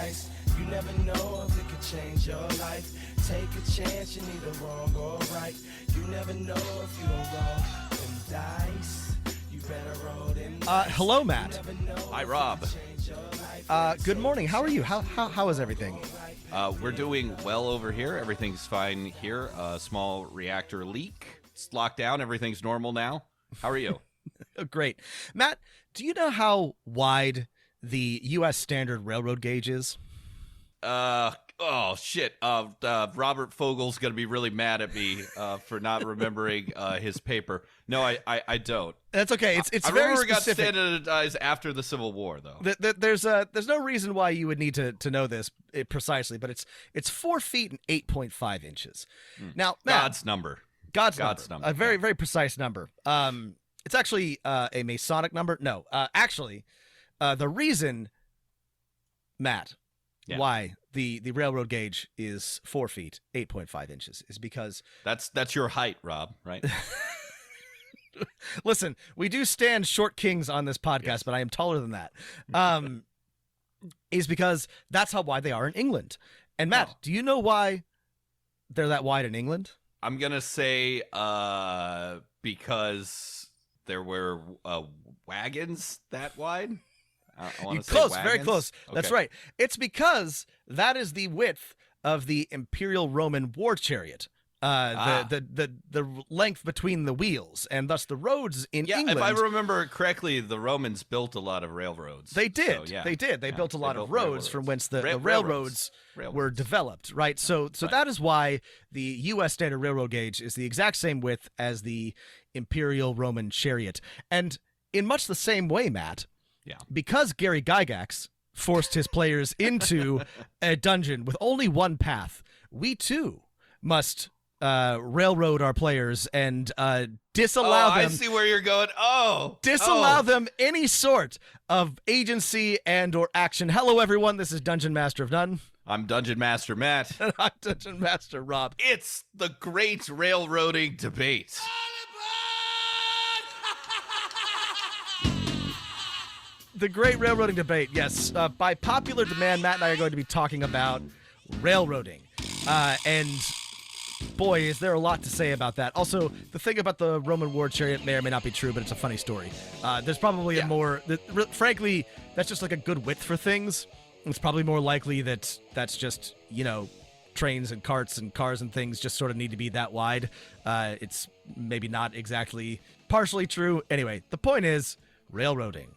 ice. You never know if it could change your life. Take a chance, you're neither wrong or right. You never know if you don't roll them dice. You better roll them dice. Hello, Matt. Hi, Rob. Good morning. How are you? How is everything? We're doing well over here. Everything's fine here. A small reactor leak. It's locked down. Everything's normal now. How are you? Oh, great. Matt, do you know how wide the U.S. standard railroad gauge is? Oh, shit. Robert Fogel's going to be really mad at me for not remembering his paper. No, I don't. That's okay. It's I very remember it got specific. standardized after the Civil War, though. There's no reason why you would need to know this precisely, but it's 4 feet and 8.5 inches. Now, Matt, God's number. God's number. A very, very precise number. It's actually a Masonic number. No, actually, the reason, Matt, why the railroad gauge is 4 feet, 8.5 inches is because... That's your height, Rob, right? Listen, we do stand short kings on this podcast, yes. But I am taller than that. Is because that's how wide they are in England. And Matt, do you know why they're that wide in England? I'm going to say because there were wagons that wide. You're close, very close. Okay. That's right. It's because that is the width of the Imperial Roman war chariot. The length between the wheels, and thus the roads in England. If I remember correctly, the Romans built a lot of railroads. They did. So, They did. They built a lot of roads from whence the railroads were developed, right? So that is why the U.S. standard railroad gauge is the exact same width as the Imperial Roman chariot. And in much the same way, Matt, because Gary Gygax forced his players into a dungeon with only one path, we too must railroad our players and disallow them. I see where you're going. Disallow them any sort of agency and or action. Hello, everyone. This is Dungeon Master of None. I'm Dungeon Master Matt. And I'm Dungeon Master Rob. It's the great railroading debate. The great railroading debate, yes. By popular demand, Matt and I are going to be talking about railroading. And boy, is there a lot to say about that. Also, the thing about the Roman war chariot may or may not be true, but it's a funny story. There's probably a more... frankly, that's just like a good width for things. It's probably more likely that that's just, trains and carts and cars and things just sort of need to be that wide. It's maybe not exactly partially true. Anyway, the point is railroading.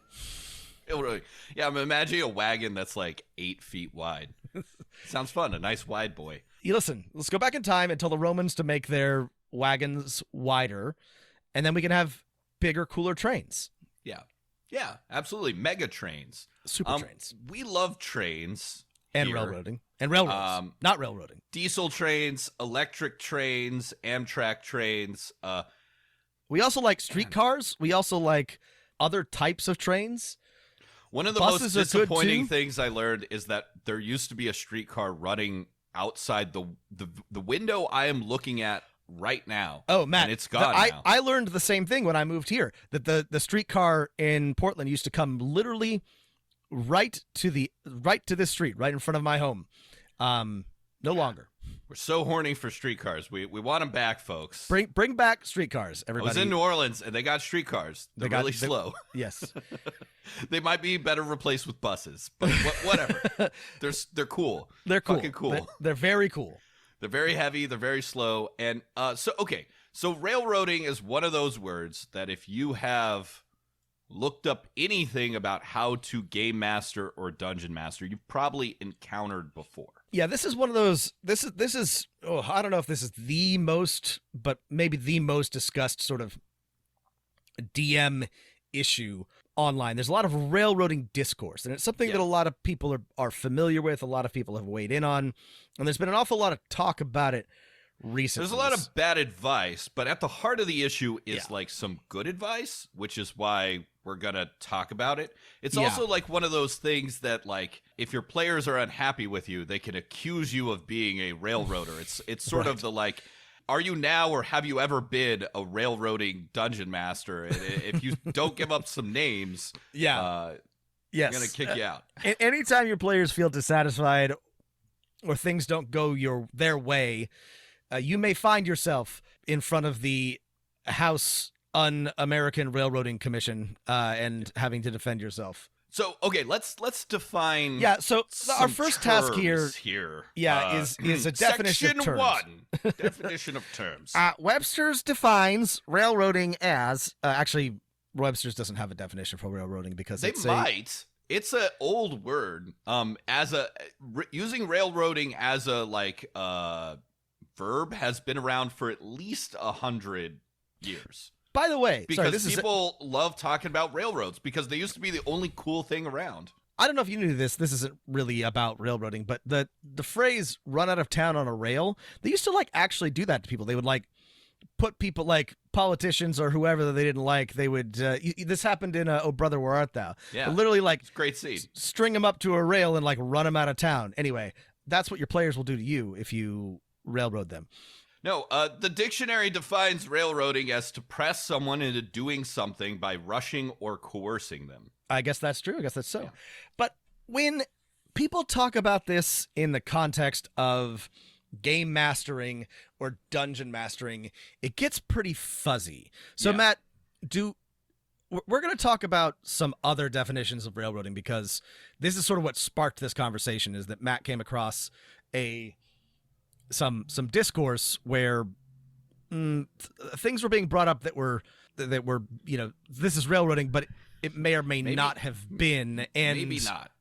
Yeah, I'm imagining a wagon that's like 8 feet wide. Sounds fun. A nice wide boy. Listen, let's go back in time and tell the Romans to make their wagons wider, and then we can have bigger, cooler trains. Yeah, absolutely. Mega trains. Super trains. We love trains. And here. Railroading. And railroads. Not railroading. Diesel trains, electric trains, Amtrak trains. We also like streetcars. We also like other types of trains. One of the most disappointing things I learned is that there used to be a streetcar running outside the window I am looking at right now. Oh, Matt, and it's gone now. I learned the same thing when I moved here, that the streetcar in Portland used to come literally right to this street, right in front of my home. No longer. We're so horny for streetcars. We want them back, folks. Bring back streetcars, everybody. I was in New Orleans, and they got streetcars. They're really slow. Yes. They might be better replaced with buses, but whatever. They're cool. They're cool. Fucking cool. They're very cool. They're very heavy. They're very slow. And so railroading is one of those words that if you have looked up anything about how to game master or dungeon master, you've probably encountered before. Yeah, this is one of those. This is. I don't know if this is the most, but maybe the most discussed sort of DM issue online. There's a lot of railroading discourse, and it's something that a lot of people are familiar with. A lot of people have weighed in on, and there's been an awful lot of talk about it recently. There's a lot of bad advice, but at the heart of the issue is like some good advice, which is why we're going to talk about it. It's also like one of those things that, like, if your players are unhappy with you, they can accuse you of being a railroader. It's sort of the like, are you now or have you ever been a railroading dungeon master? And if you don't give up some names, Yes. I'm going to kick you out. Anytime your players feel dissatisfied or things don't go their way, you may find yourself in front of the House Un-American Railroading Commission and having to defend yourself. So, okay, let's define. Yeah, so our first task here is a definition Section of terms. 1, definition of terms. Webster's defines railroading as actually Webster's doesn't have a definition for railroading because they might. It's an old word. Using railroading as a verb has been around for at least 100 years. By the way, because people love talking about railroads because they used to be the only cool thing around. I don't know if you knew this. This isn't really about railroading, but the phrase "run out of town on a rail," they used to actually do that to people. They would put people like politicians or whoever that they didn't like. They would. This happened in "Oh Brother, Where Art Thou?" Yeah, literally it's a great scene. String them up to a rail and run them out of town. Anyway, that's what your players will do to you if you railroad them. No, the dictionary defines railroading as to press someone into doing something by rushing or coercing them. I guess that's true. I guess that's so. Yeah. But when people talk about this in the context of game mastering or dungeon mastering, it gets pretty fuzzy. So, Yeah. Matt, we're going to talk about some other definitions of railroading because this is sort of what sparked this conversation, is that Matt came across some discourse where things were being brought up that were this is railroading, but it may or may not have been, and maybe not.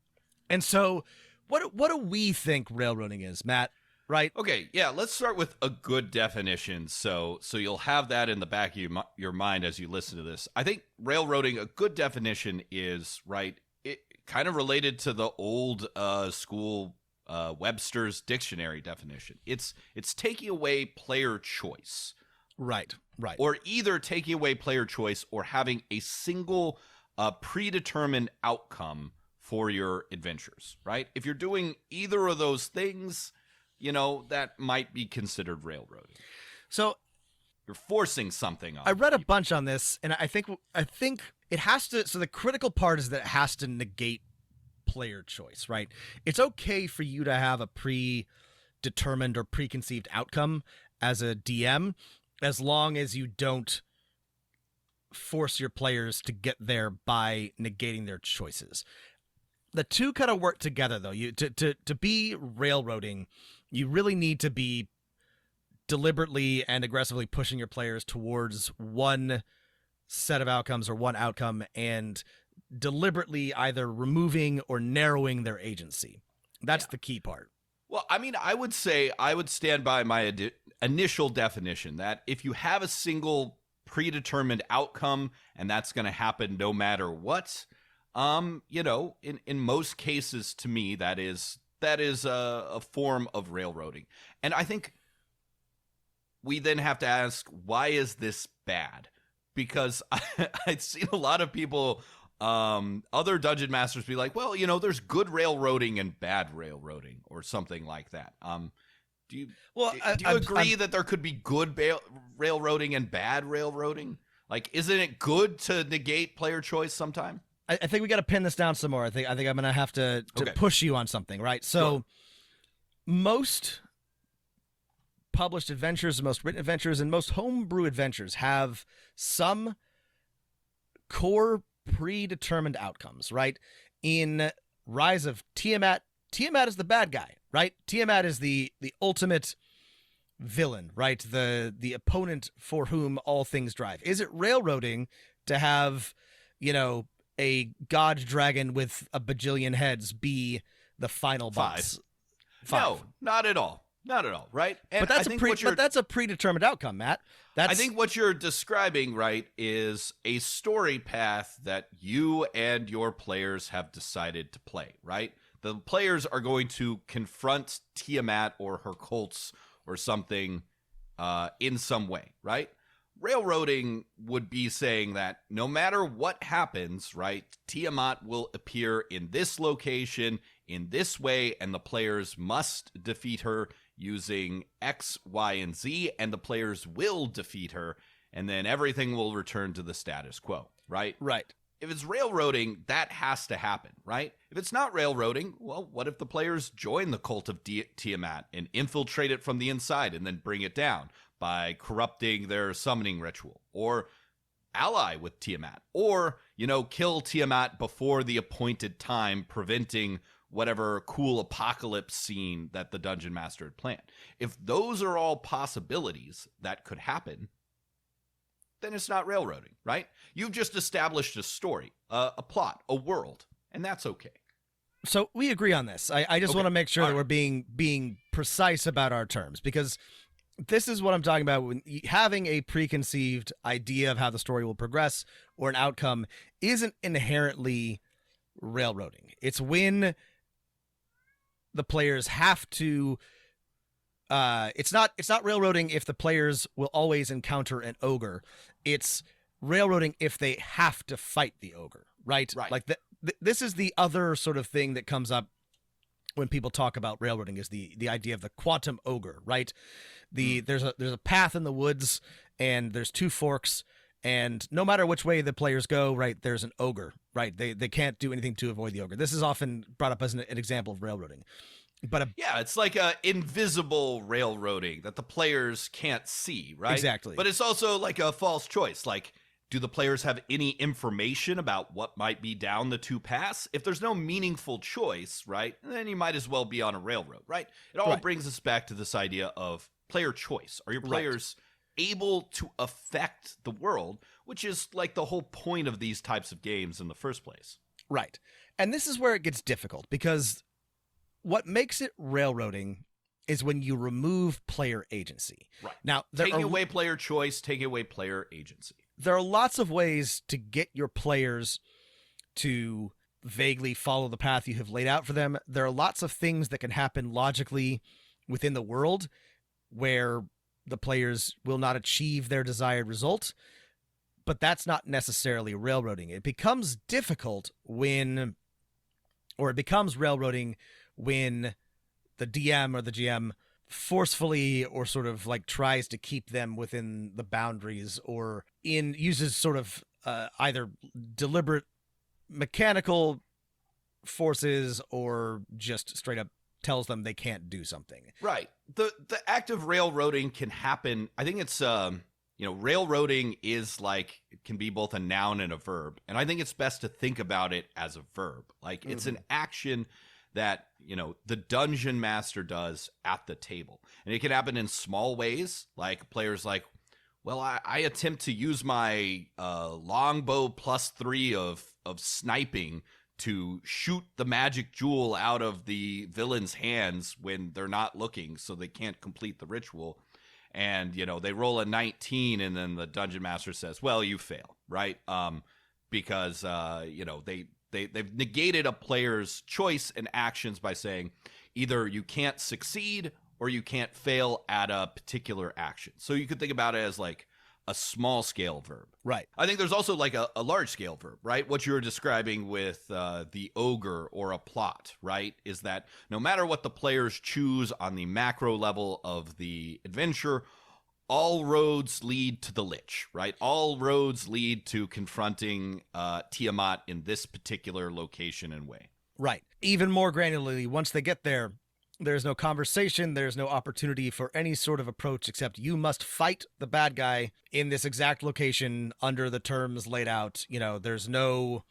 And so, what do we think railroading is, Matt? Right? Okay, yeah. Let's start with a good definition, so you'll have that in the back of your mind as you listen to this. I think railroading, a good definition is it kind of related to the old school. Webster's dictionary definition. It's taking away player choice. Right. Or either taking away player choice or having a single predetermined outcome for your adventures, right? If you're doing either of those things, that might be considered railroading. So you're forcing something on I read a bunch on this, and I think it has to, so the critical part is that it has to negate player choice, right? It's okay for you to have a predetermined or preconceived outcome as a DM, as long as you don't force your players to get there by negating their choices. The two kind of work together, though. To be railroading, you really need to be deliberately and aggressively pushing your players towards one set of outcomes or one outcome, and deliberately either removing or narrowing their agency. That's the key part. Well, I mean, I would stand by my initial definition that if you have a single predetermined outcome and that's going to happen no matter what, in most cases, to me, that is a form of railroading. And I think we then have to ask, why is this bad? Because I've seen a lot of people, other dungeon masters, be like, well, there's good railroading and bad railroading, or something like that. Do you agree that there could be good railroading and bad railroading? Isn't it good to negate player choice sometime? I think we got to pin this down some more. I think I'm going to have to push you on something, right? So most published adventures, most written adventures, and most homebrew adventures have some core predetermined outcomes, right? In Rise of Tiamat is the bad guy, right? Tiamat is the ultimate villain, right? The opponent for whom all things drive. Is it railroading to have, a god dragon with a bajillion heads be the final boss? No, not at all. Not at all, right? And but that's a predetermined outcome, Matt. I think what you're describing, right, is a story path that you and your players have decided to play, right? The players are going to confront Tiamat or her cults or something in some way, right? Railroading would be saying that no matter what happens, right, Tiamat will appear in this location in this way, and the players must defeat her using X, Y, and Z, and the players will defeat her, and then everything will return to the status quo, right? Right. if it's railroading, that has to happen, right? If it's not railroading, well, what if the players join the cult of Tiamat and infiltrate it from the inside and then bring it down by corrupting their summoning ritual? Or ally with Tiamat? Or, kill Tiamat before the appointed time, preventing whatever cool apocalypse scene that the Dungeon Master had planned. If those are all possibilities that could happen, then it's not railroading, right? You've just established a story, a plot, a world, and that's okay. So we agree on this. I just want to make sure that we're being precise about our terms, because this is what I'm talking about. When having a preconceived idea of how the story will progress or an outcome isn't inherently railroading. It's when the players have to. It's not railroading if the players will always encounter an ogre. It's railroading if they have to fight the ogre, right? Like this is the other sort of thing that comes up when people talk about railroading, is the idea of the quantum ogre, right? There's a path in the woods, and there's two forks, and no matter which way the players go, right, there's an ogre, right? They can't do anything to avoid the ogre. This is often brought up as an example of railroading. But it's like a invisible railroading that the players can't see, right? Exactly. But it's also like a false choice. Like, do the players have any information about what might be down the two paths? If there's no meaningful choice, right, then you might as well be on a railroad, right? It all brings us back to this idea of player choice. Are your players able to affect the world, which is like the whole point of these types of games in the first place? Right. And this is where it gets difficult, because what makes it railroading is when you remove player agency. Right. Now, taking away player choice, taking away player agency. There are lots of ways to get your players to vaguely follow the path you have laid out for them. There are lots of things that can happen logically within the world where the players will not achieve their desired result, but that's not necessarily railroading. It becomes difficult when, or it becomes railroading when the DM or the GM forcefully or sort of like tries to keep them within the boundaries, or uses sort of either deliberate mechanical forces or just straight up tells them they can't do something. Right. The act of railroading can happen. I think it's railroading is like, it can be both a noun and a verb, and I think it's best to think about it as a verb. Like, it's an action that, the dungeon master does at the table. And it can happen in small ways, like players like, well, I attempt to use my longbow +3 of sniping to shoot the magic jewel out of the villain's hands when they're not looking, so they can't complete the ritual. And, they roll a 19, and then the dungeon master says, well, you fail, right? Because, they've negated a player's choice and actions by saying either you can't succeed or you can't fail at a particular action. So you could think about it as like a small scale verb. Right. I think there's also like a large scale verb, right? What you were describing with the ogre or a plot, right? Is that no matter what the players choose on the macro level of the adventure, all roads lead to the Lich, right? All roads lead to confronting Tiamat in this particular location and way. Right. Even more granularly, once they get there, there's no conversation, there's no opportunity for any sort of approach, except you must fight the bad guy in this exact location under the terms laid out. There's no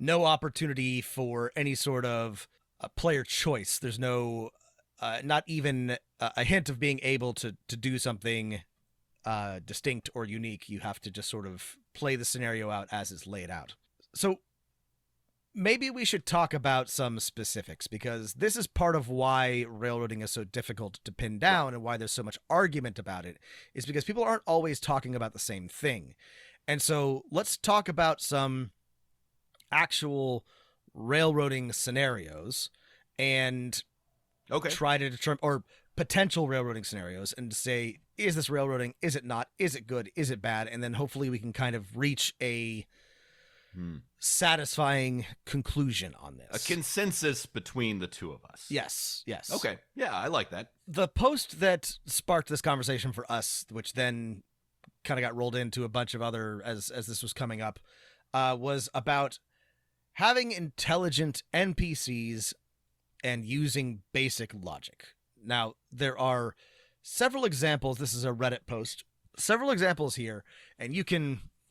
opportunity for any sort of player choice. There's no, not even a hint of being able to do something distinct or unique. You have to just sort of play the scenario out as it's laid out. So maybe we should talk about some specifics, because this is part of why railroading is so difficult to pin down and why there's so much argument about it, is because people aren't always talking about the same thing. And so let's talk about some actual railroading scenarios and try to determine, or potential railroading scenarios, and say, is this railroading? Is it not? Is it good? Is it bad? And then hopefully we can kind of reach a satisfying conclusion on this. A consensus between the two of us. Yes. Okay. Yeah, I like that. The post that sparked this conversation for us, which then kind of got rolled into a bunch of other, as this was coming up, was about having intelligent NPCs and using basic logic. Now, there are several examples. This is a Reddit post. Several examples here, and we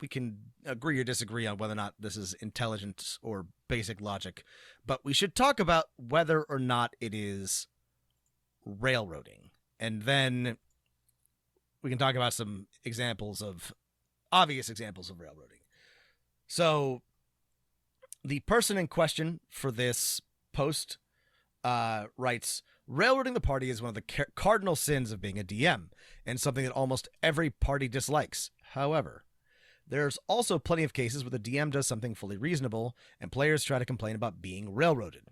can agree or disagree on whether or not this is intelligent or basic logic, but we should talk about whether or not it is railroading. And then we can talk about some obvious examples of railroading. So the person in question for this post writes, railroading the party is one of the cardinal sins of being a DM, and something that almost every party dislikes. However, there's also plenty of cases where the DM does something fully reasonable, and players try to complain about being railroaded,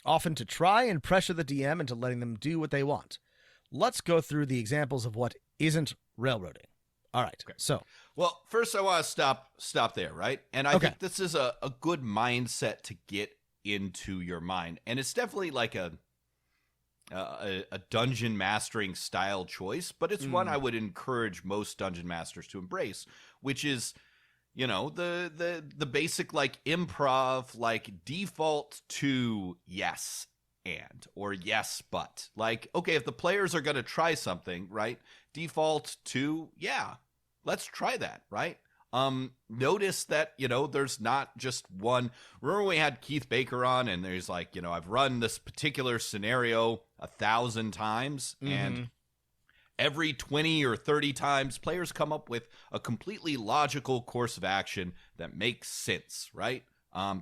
often to try and pressure the DM into letting them do what they want. Let's go through the examples of what isn't railroading. All right. Okay. So, well, first I want to stop there, right? And I think this is a good mindset to get into your mind, and it's definitely like a dungeon mastering style choice, but it's one I would encourage most dungeon masters to embrace, which is, the basic like improv, like default to yes and or yes but. Like, okay, if the players are going to try something, right, default to yeah, let's try that, right? Notice that, there's not just one. Remember we had Keith Baker on, and there's like, I've run this particular scenario 1,000 times, and every 20 or 30 times, players come up with a completely logical course of action that makes sense, right,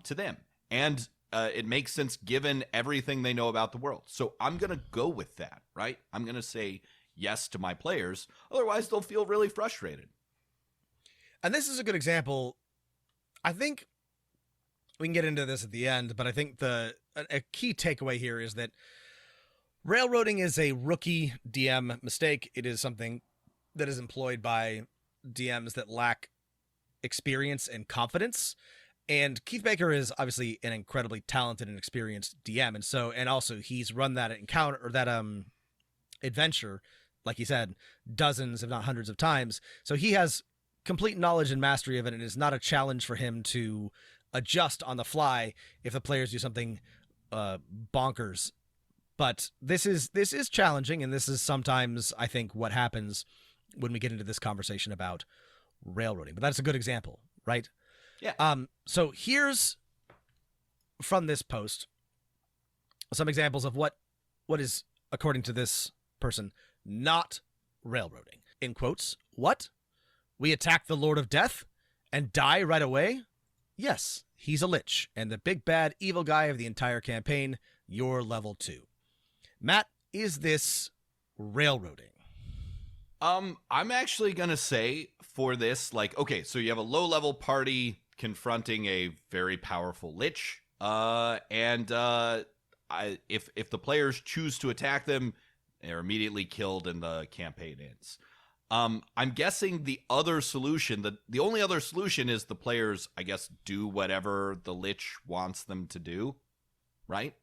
to them. And it makes sense given everything they know about the world. So I'm going to go with that, right? I'm going to say yes to my players. Otherwise, they'll feel really frustrated. And this is a good example. I think we can get into this at the end, but I think a key takeaway here is that railroading is a rookie DM mistake. It is something that is employed by DMs that lack experience and confidence. And Keith Baker is obviously an incredibly talented and experienced DM, and also he's run that encounter or that adventure, like he said, dozens if not hundreds of times. So he has complete knowledge and mastery of it, and it's not a challenge for him to adjust on the fly if the players do something bonkers. But this is challenging, and this is sometimes, I think, what happens when we get into this conversation about railroading. But that's a good example, right? Yeah. So here's, from this post, some examples of what is, according to this person, not railroading. In quotes, what? We attack the Lord of Death and die right away? Yes, he's a lich, and the big bad evil guy of the entire campaign. You're level 2. Matt, is this railroading? I'm actually going to say for this, like, okay, so you have a low-level party confronting a very powerful lich, and if the players choose to attack them, they're immediately killed and the campaign ends. I'm guessing the other solution, the only other solution is the players, I guess, do whatever the lich wants them to do, right?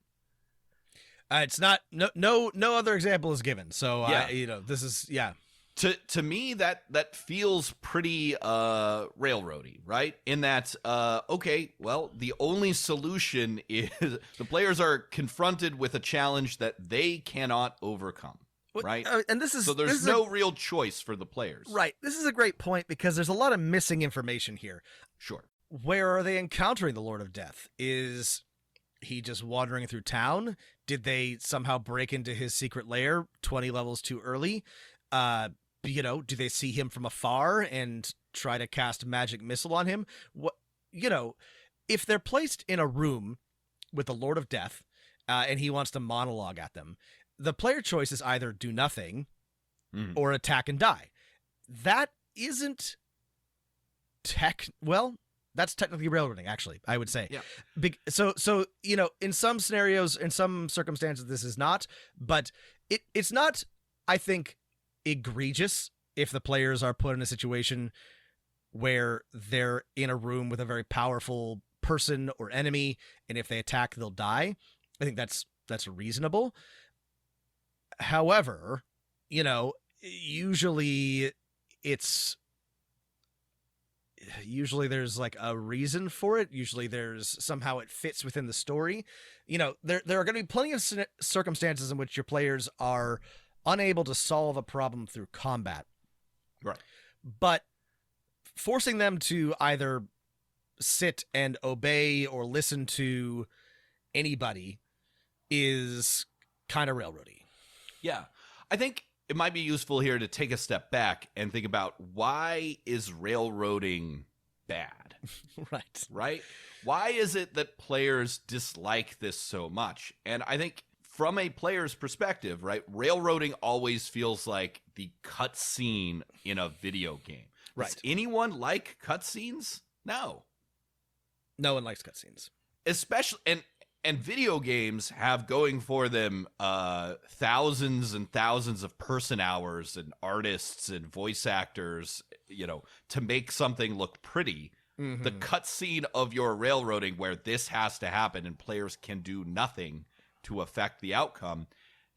It's not, no other example is given. So, yeah. This is, yeah. To me, that feels pretty railroady, right? In that, okay, well, the only solution is the players are confronted with a challenge that they cannot overcome. Right, and there's no real choice for the players. Right, this is a great point because there's a lot of missing information here. Sure, where are they encountering the Lord of Death? Is he just wandering through town? Did they somehow break into his secret lair 20 levels too early? Do they see him from afar and try to cast magic missile on him? If they're placed in a room with the Lord of Death, and he wants to monologue at them, the player choice is either do nothing or attack and die. That isn't that's technically railroading, actually, I would say. Yeah. So in some scenarios, in some circumstances, this is not, but it's not, I think, egregious if the players are put in a situation where they're in a room with a very powerful person or enemy, and if they attack, they'll die. I think that's reasonable. However, usually it's usually there's like a reason for it. Usually there's somehow it fits within the story. There are going to be plenty of circumstances in which your players are unable to solve a problem through combat. Right. But forcing them to either sit and obey or listen to anybody is kind of railroady. Yeah. I think it might be useful here to take a step back and think about, why is railroading bad? Right? Why is it that players dislike this so much? And I think from a player's perspective, right, railroading always feels like the cutscene in a video game. Right. Does anyone like cutscenes? No. No one likes cutscenes. Especially, and video games have going for them thousands and thousands of person hours and artists and voice actors, to make something look pretty. Mm-hmm. The cutscene of your railroading where this has to happen and players can do nothing to affect the outcome,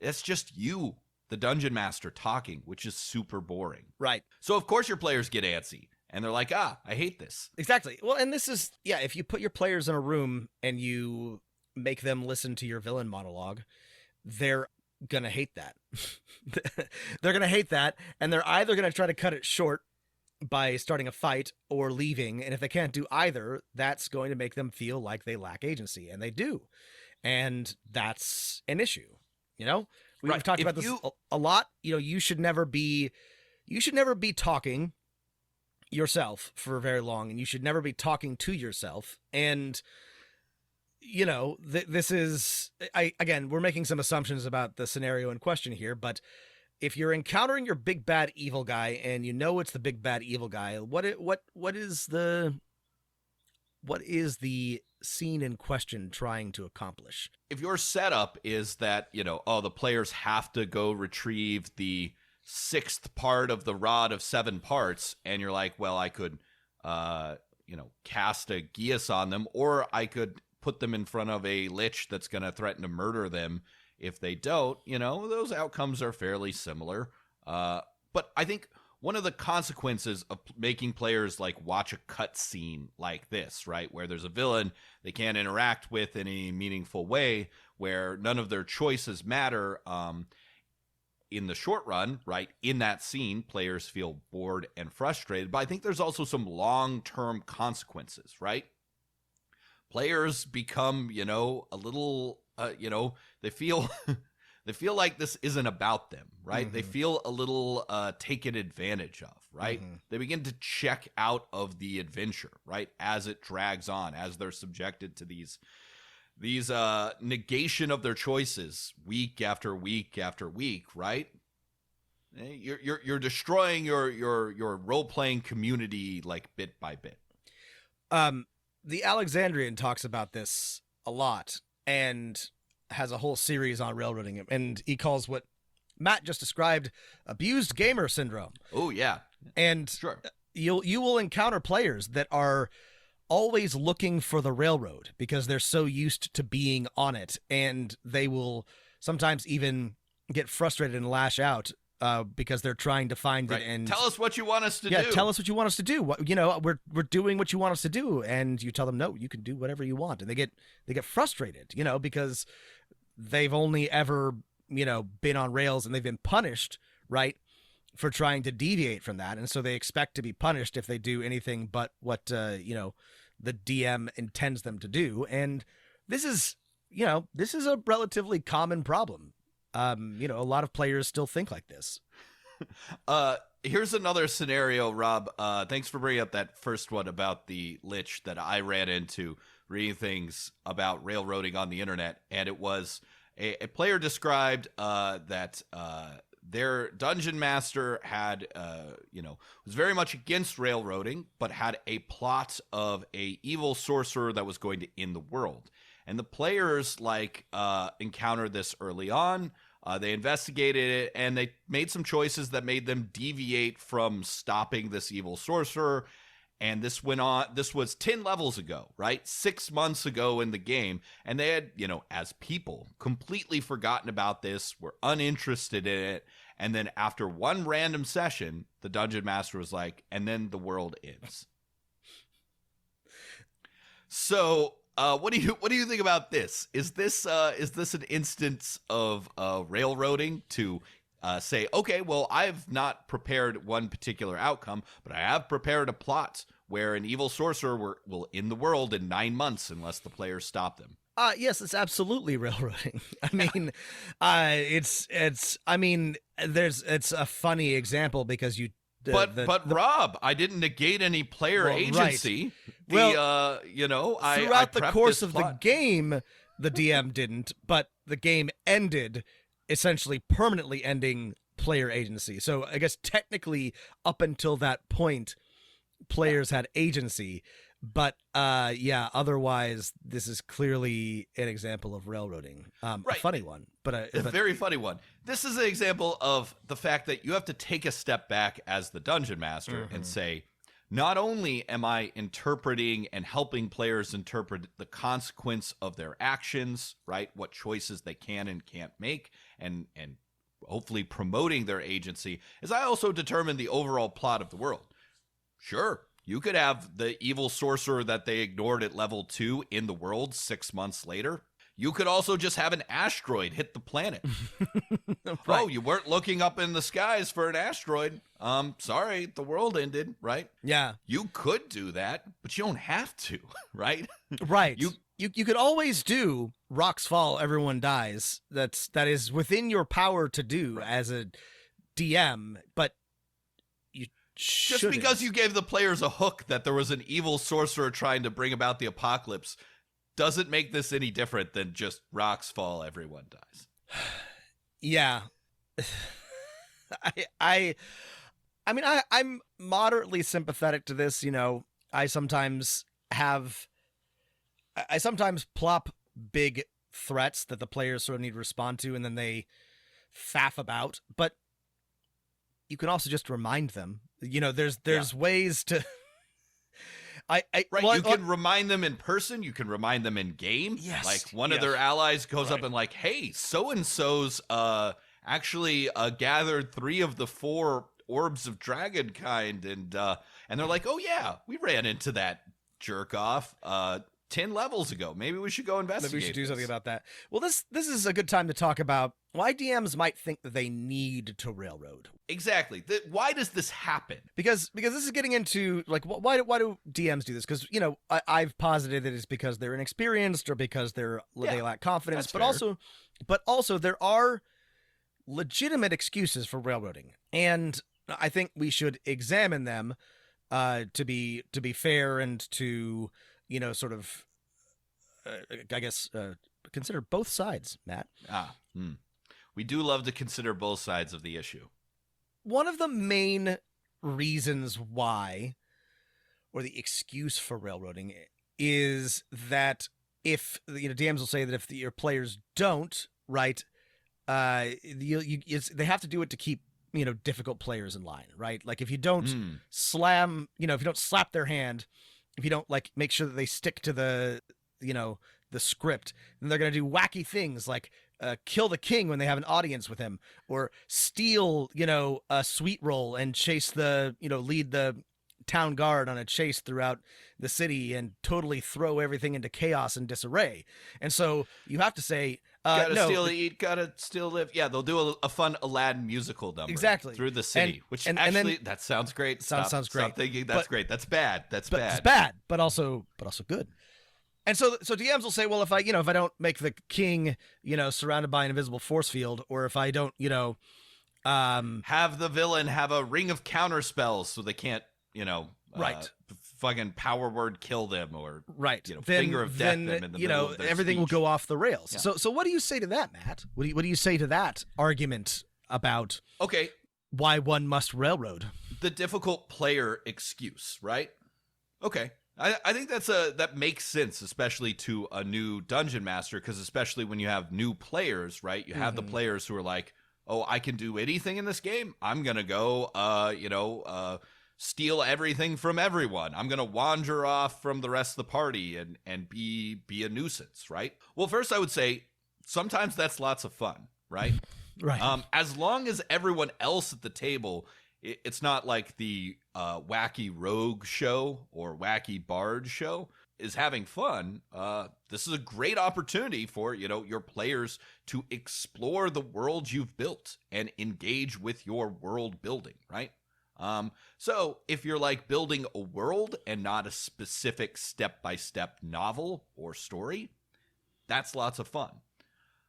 it's just you, the dungeon master, talking, which is super boring. Right. So of course your players get antsy. And they're like, I hate this. Exactly. Well, and this is, if you put your players in a room and you make them listen to your villain monologue, they're going to hate that. They're going to hate that. And they're either going to try to cut it short by starting a fight or leaving. And if they can't do either, that's going to make them feel like they lack agency. And they do. And that's an issue. We've talked about this a lot. You should never be talking yourself for very long, and you should never be talking to yourself. And this is, again, we're making some assumptions about the scenario in question here, but if you're encountering your big bad evil guy and it's the big bad evil guy, what is the scene in question trying to accomplish? If your setup is that the players have to go retrieve the 6th part of the rod of 7 parts, and you're like, well, I could cast a geas on them, or I could put them in front of a lich that's going to threaten to murder them if they don't, those outcomes are fairly similar. But I think one of the consequences of making players watch a cutscene like this, right, where there's a villain they can't interact with in a meaningful way, where none of their choices matter, in the short run, right, in that scene, players feel bored and frustrated. But I think there's also some long-term consequences, right? Players become, a little, they feel they feel like this isn't about them, right? Mm-hmm. They feel a little taken advantage of, right? Mm-hmm. They begin to check out of the adventure, right, as it drags on, as they're subjected to these negation of their choices week after week after week, right? You're destroying your role-playing community bit by bit. The Alexandrian talks about this a lot and has a whole series on railroading, and he calls what Matt just described abused gamer syndrome. Oh yeah. And sure, you will encounter players that are always looking for the railroad because they're so used to being on it, and they will sometimes even get frustrated and lash out because they're trying to find it. And tell us what you want us to do. Yeah, tell us what you want us to do. We're doing what you want us to do, and you tell them no, you can do whatever you want, and they get frustrated, because they've only ever been on rails and they've been punished, right, for trying to deviate from that, and so they expect to be punished if they do anything but what the DM intends them to do. And this is a relatively common problem. A lot of players still think like this. Here's another scenario, Rob. Thanks for bringing up that first one about the lich that I ran into reading things about railroading on the internet. And it was a player described that their dungeon master had, was very much against railroading, but had a plot of a evil sorcerer that was going to end the world. And the players encountered this early on. They investigated it, and they made some choices that made them deviate from stopping this evil sorcerer. And this went on. This was 10 levels ago, right? 6 months ago in the game. And they had, as people, completely forgotten about this, were uninterested in it. And then after one random session, the dungeon master was like, and then the world ends. So, what do you think about this? Is this an instance of railroading to say, okay, well, I've not prepared one particular outcome, but I have prepared a plot where an evil sorcerer will end the world in 9 months unless the players stop them? Yes, it's absolutely railroading. I mean, it's a funny example because But Rob, I didn't negate any player agency. Right. Throughout the course of the game, the DM didn't, but the game ended, essentially permanently ending player agency. So I guess technically, up until that point, players had agency. But otherwise, this is clearly an example of railroading. A funny one, but a very funny one. This is an example of the fact that you have to take a step back as the dungeon master and say, not only am I interpreting and helping players interpret the consequence of their actions, right? What choices they can and can't make, and hopefully promoting their agency, is I also determine the overall plot of the world. Sure. You could have the evil sorcerer that they ignored at level 2 in the world 6 months later. You could also just have an asteroid hit the planet. Right. Oh, you weren't looking up in the skies for an asteroid. Sorry, the world ended, right? Yeah. You could do that, but you don't have to, right? Right. You could always do rocks fall, everyone dies. That is within your power to do as a DM, but just because you gave the players a hook that there was an evil sorcerer trying to bring about the apocalypse doesn't make this any different than just rocks fall, everyone dies. Yeah. I'm moderately sympathetic to this. I sometimes plop big threats that the players sort of need to respond to, and then they faff about, but you can also just remind them. There's ways to. You can remind them in person. You can remind them in game. Yes. Like one of their allies goes up and like, hey, so and so's actually gathered 3 of the 4 orbs of dragon kind, and they're like, oh yeah, we ran into that jerk off 10 levels ago. Maybe we should go investigate. Maybe we should do something about that. Well, this is a good time to talk about why DMs might think that they need to railroad. Exactly. Why does this happen? Because this is getting into like why do DMs do this? Because I've posited that it's because they're inexperienced or because they lack confidence. But also there are legitimate excuses for railroading, and I think we should examine them to be fair and to sort of consider both sides, Matt. We do love to consider both sides of the issue. One of the main reasons why, or the excuse for railroading, is that if DMs will say that if your players don't, right, they have to do it to keep difficult players in line, right? Like if you don't slam, if you don't slap their hand, if you don't like make sure that they stick to the script, then they're going to do wacky things like kill the king when they have an audience with him, or steal, a sweet roll and chase lead the town guard on a chase throughout the city and totally throw everything into chaos and disarray. And so you have to say, gotta steal to eat, gotta still live. Yeah, they'll do a fun Aladdin musical number through the city, that sounds great. Sounds great. Stop thinking that's great. That's bad. That's bad. It's bad, but also good. And so DMs will say, well, if I don't make the king, surrounded by an invisible force field, or if I don't, have the villain have a ring of counter spells so they can't, fucking power word kill them, or finger of death them in the middle of their everything speech. will go off the rails. Yeah. So what do you say to that, Matt? What do you say to that argument about why one must railroad? The difficult player excuse, right? Okay. I think that makes sense, especially to a new dungeon master, because especially when you have new players, right? You have the players who are like, oh, I can do anything in this game. I'm going to go, steal everything from everyone. I'm going to wander off from the rest of the party and be a nuisance, right? Well, first I would say sometimes that's lots of fun, right? Right. As long as everyone else at the table, it's not like the wacky rogue show or wacky bard show. is having fun, this is a great opportunity for, your players to explore the world you've built and engage with your world building, right? So if you're like building a world and not a specific step-by-step novel or story, that's lots of fun.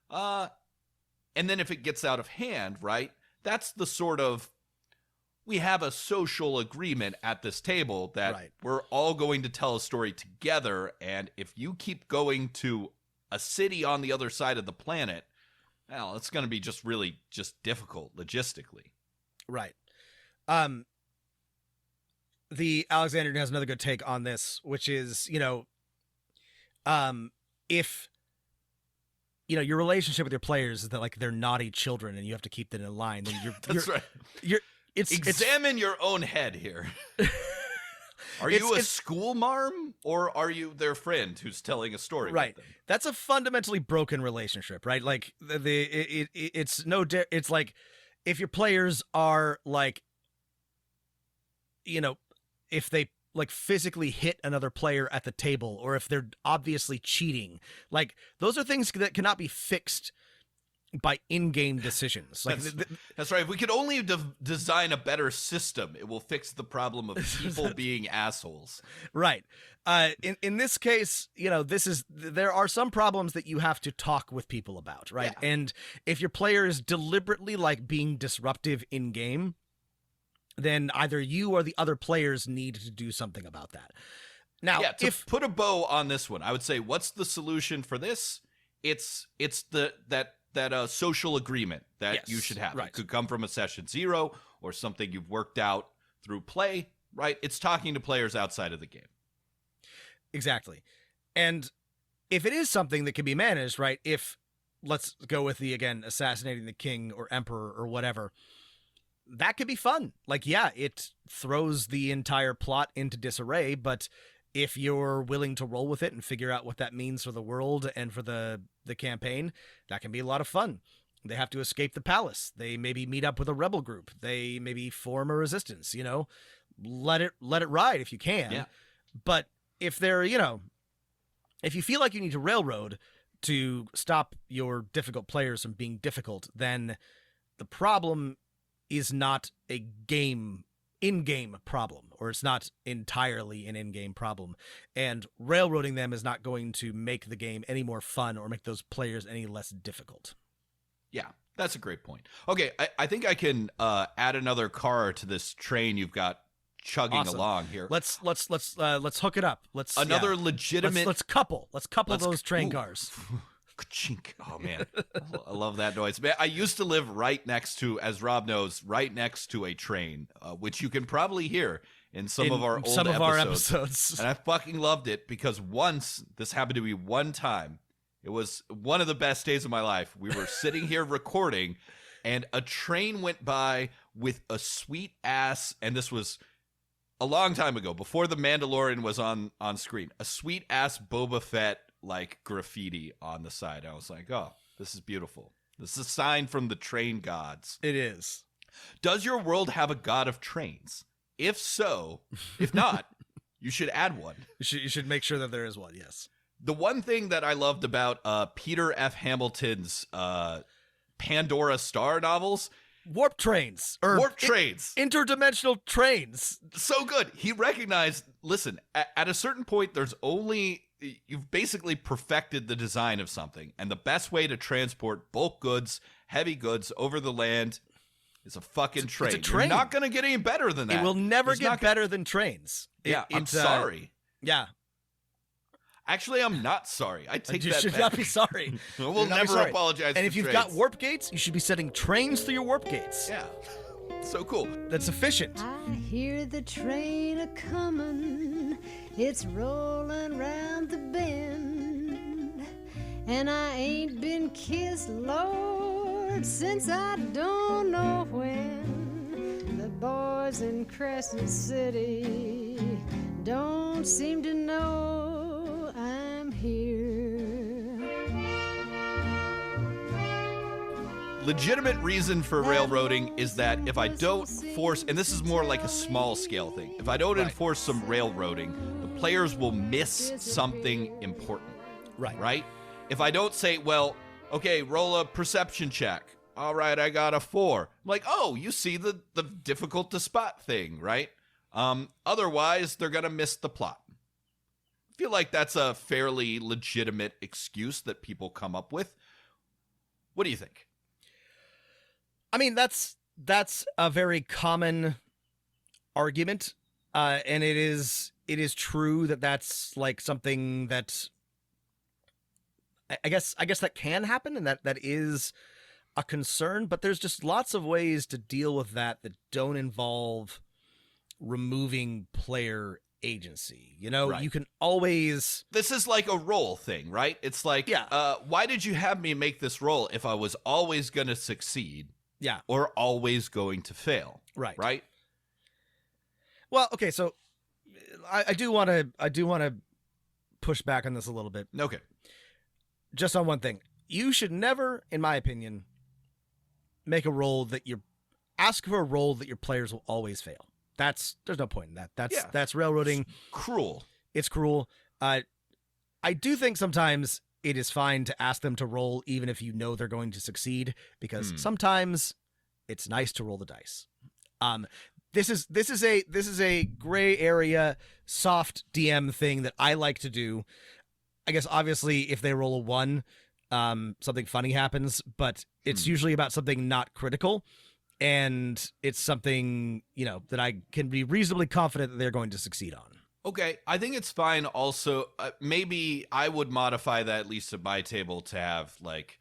And then if it gets out of hand, right, that's the sort of, we have a social agreement at this table that we're all going to tell a story together. And if you keep going to a city on the other side of the planet, well, it's going to be just really just difficult logistically. Right. The Alexander has another good take on this, which is, if your relationship with your players is that like they're naughty children and you have to keep them in line, then That's right. Examine your own head here. Are you a school marm or are you their friend who's telling a story? Right. With them? That's a fundamentally broken relationship, right? Like it's it's like if your players are like, if they like physically hit another player at the table, or if they're obviously cheating, those are things that cannot be fixed by in-game decisions. That's right. If we could only design a better system, it will fix the problem of people being assholes. Right. In this case, there are some problems that you have to talk with people about, right? Yeah. And if your player is deliberately being disruptive in game, then either you or the other players need to do something about that. Now, to put a bow on this one, I would say, what's the solution for this? It's that social agreement that you should have. Right. It could come from a session 0 or something you've worked out through play, right? It's talking to players outside of the game. Exactly. And if it is something that can be managed, right? If, let's go with assassinating the king or emperor or whatever, that could be fun. It throws the entire plot into disarray, but if you're willing to roll with it and figure out what that means for the world and for the campaign, that can be a lot of fun. They have to escape the palace. They maybe meet up with a rebel group. They maybe form a resistance, let it ride if you can. Yeah. But if they're, if you feel like you need to railroad to stop your difficult players from being difficult, then the problem is not a in-game problem, or it's not entirely an in-game problem, and railroading them is not going to make the game any more fun or make those players any less difficult. Yeah, that's a great point. Okay, I think I can add another car to this train you've got chugging along here. Let's hook it up. Legitimate. Let's couple those train cars. Ka-chink. Oh, man. I love that noise. Man, I used to live right next to, as Rob knows, right next to a train, which you can probably hear in some of our old episodes. And I fucking loved it because this happened to me one time. It was one of the best days of my life. We were sitting here recording, and a train went by with a sweet ass, and this was a long time ago, before The Mandalorian was on screen, a sweet ass Boba Fett graffiti on the side. I was like, oh, this is beautiful. This is a sign from the train gods. It is. Does your world have a god of trains? If so, if not, you should add one. You should make sure that there is one, yes. The one thing that I loved about Peter F. Hamilton's Pandora Star novels, warp trains. Interdimensional trains. So good. He recognized, listen, at a certain point, you've basically perfected the design of something, and the best way to transport bulk goods, heavy goods over the land is a fucking train. It's a train. You're not going to get any better than that. It will never get better than trains. I'm sorry. Yeah. Actually, I'm not sorry. I take that back. You should not be sorry. We'll never apologize for And if you've got warp gates, you should be setting trains through your warp gates. Yeah. So cool. That's efficient. I hear the train a-comin', it's rolling round the bend, and I ain't been kissed, Lord, since I don't know when. The boys in Crescent City don't seem to know I'm here. Legitimate reason for railroading is that if I don't force, and this is more like a small scale thing, if I don't enforce some railroading, the players will miss something important. Right. Right? If I don't say, well, okay, roll a perception check. All right, I got a 4. I'm like, oh, you see the difficult to spot thing, right? Otherwise, they're going to miss the plot. I feel like that's a fairly legitimate excuse that people come up with. What do you think? I mean, that's a very common argument, and it is true that that's like something that I guess that can happen, and that is a concern. But there's just lots of ways to deal with that don't involve removing player agency. You know, Right. You can always. This is like a roll thing, right? It's like, why did you have me make this roll if I was always going to succeed? Yeah. Or always going to fail. Right. Right? Well, okay, so I do want to push back on this a little bit. Okay. Just on one thing. You should never, in my opinion, make a roll that ask for a roll that your players will always fail. There's no point in that. That's railroading. It's cruel. It's cruel. I do think sometimes it is fine to ask them to roll even if you know they're going to succeed, because sometimes it's nice to roll the dice. This is a gray area soft DM thing that I like to do. I guess obviously if they roll a 1, something funny happens, but it's usually about something not critical, and it's something, that I can be reasonably confident that they're going to succeed on. Okay, I think it's fine also. Maybe I would modify that, at least at my table, to have, like,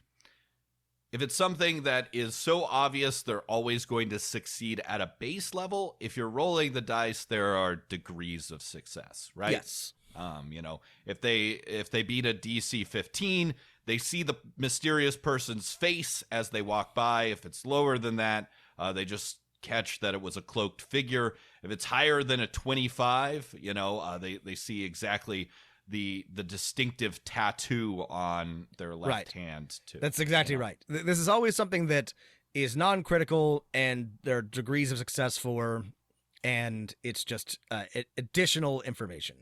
if it's something that is so obvious they're always going to succeed at a base level, if you're rolling the dice, there are degrees of success, right? Yes. If they beat a DC 15, they see the mysterious person's face as they walk by. If it's lower than that, they just catch that it was a cloaked figure. If it's higher than a 25, they see exactly the distinctive tattoo on their left hand too. That's exactly right. This is always something that is non-critical, and there are degrees of success for, and it's just additional information.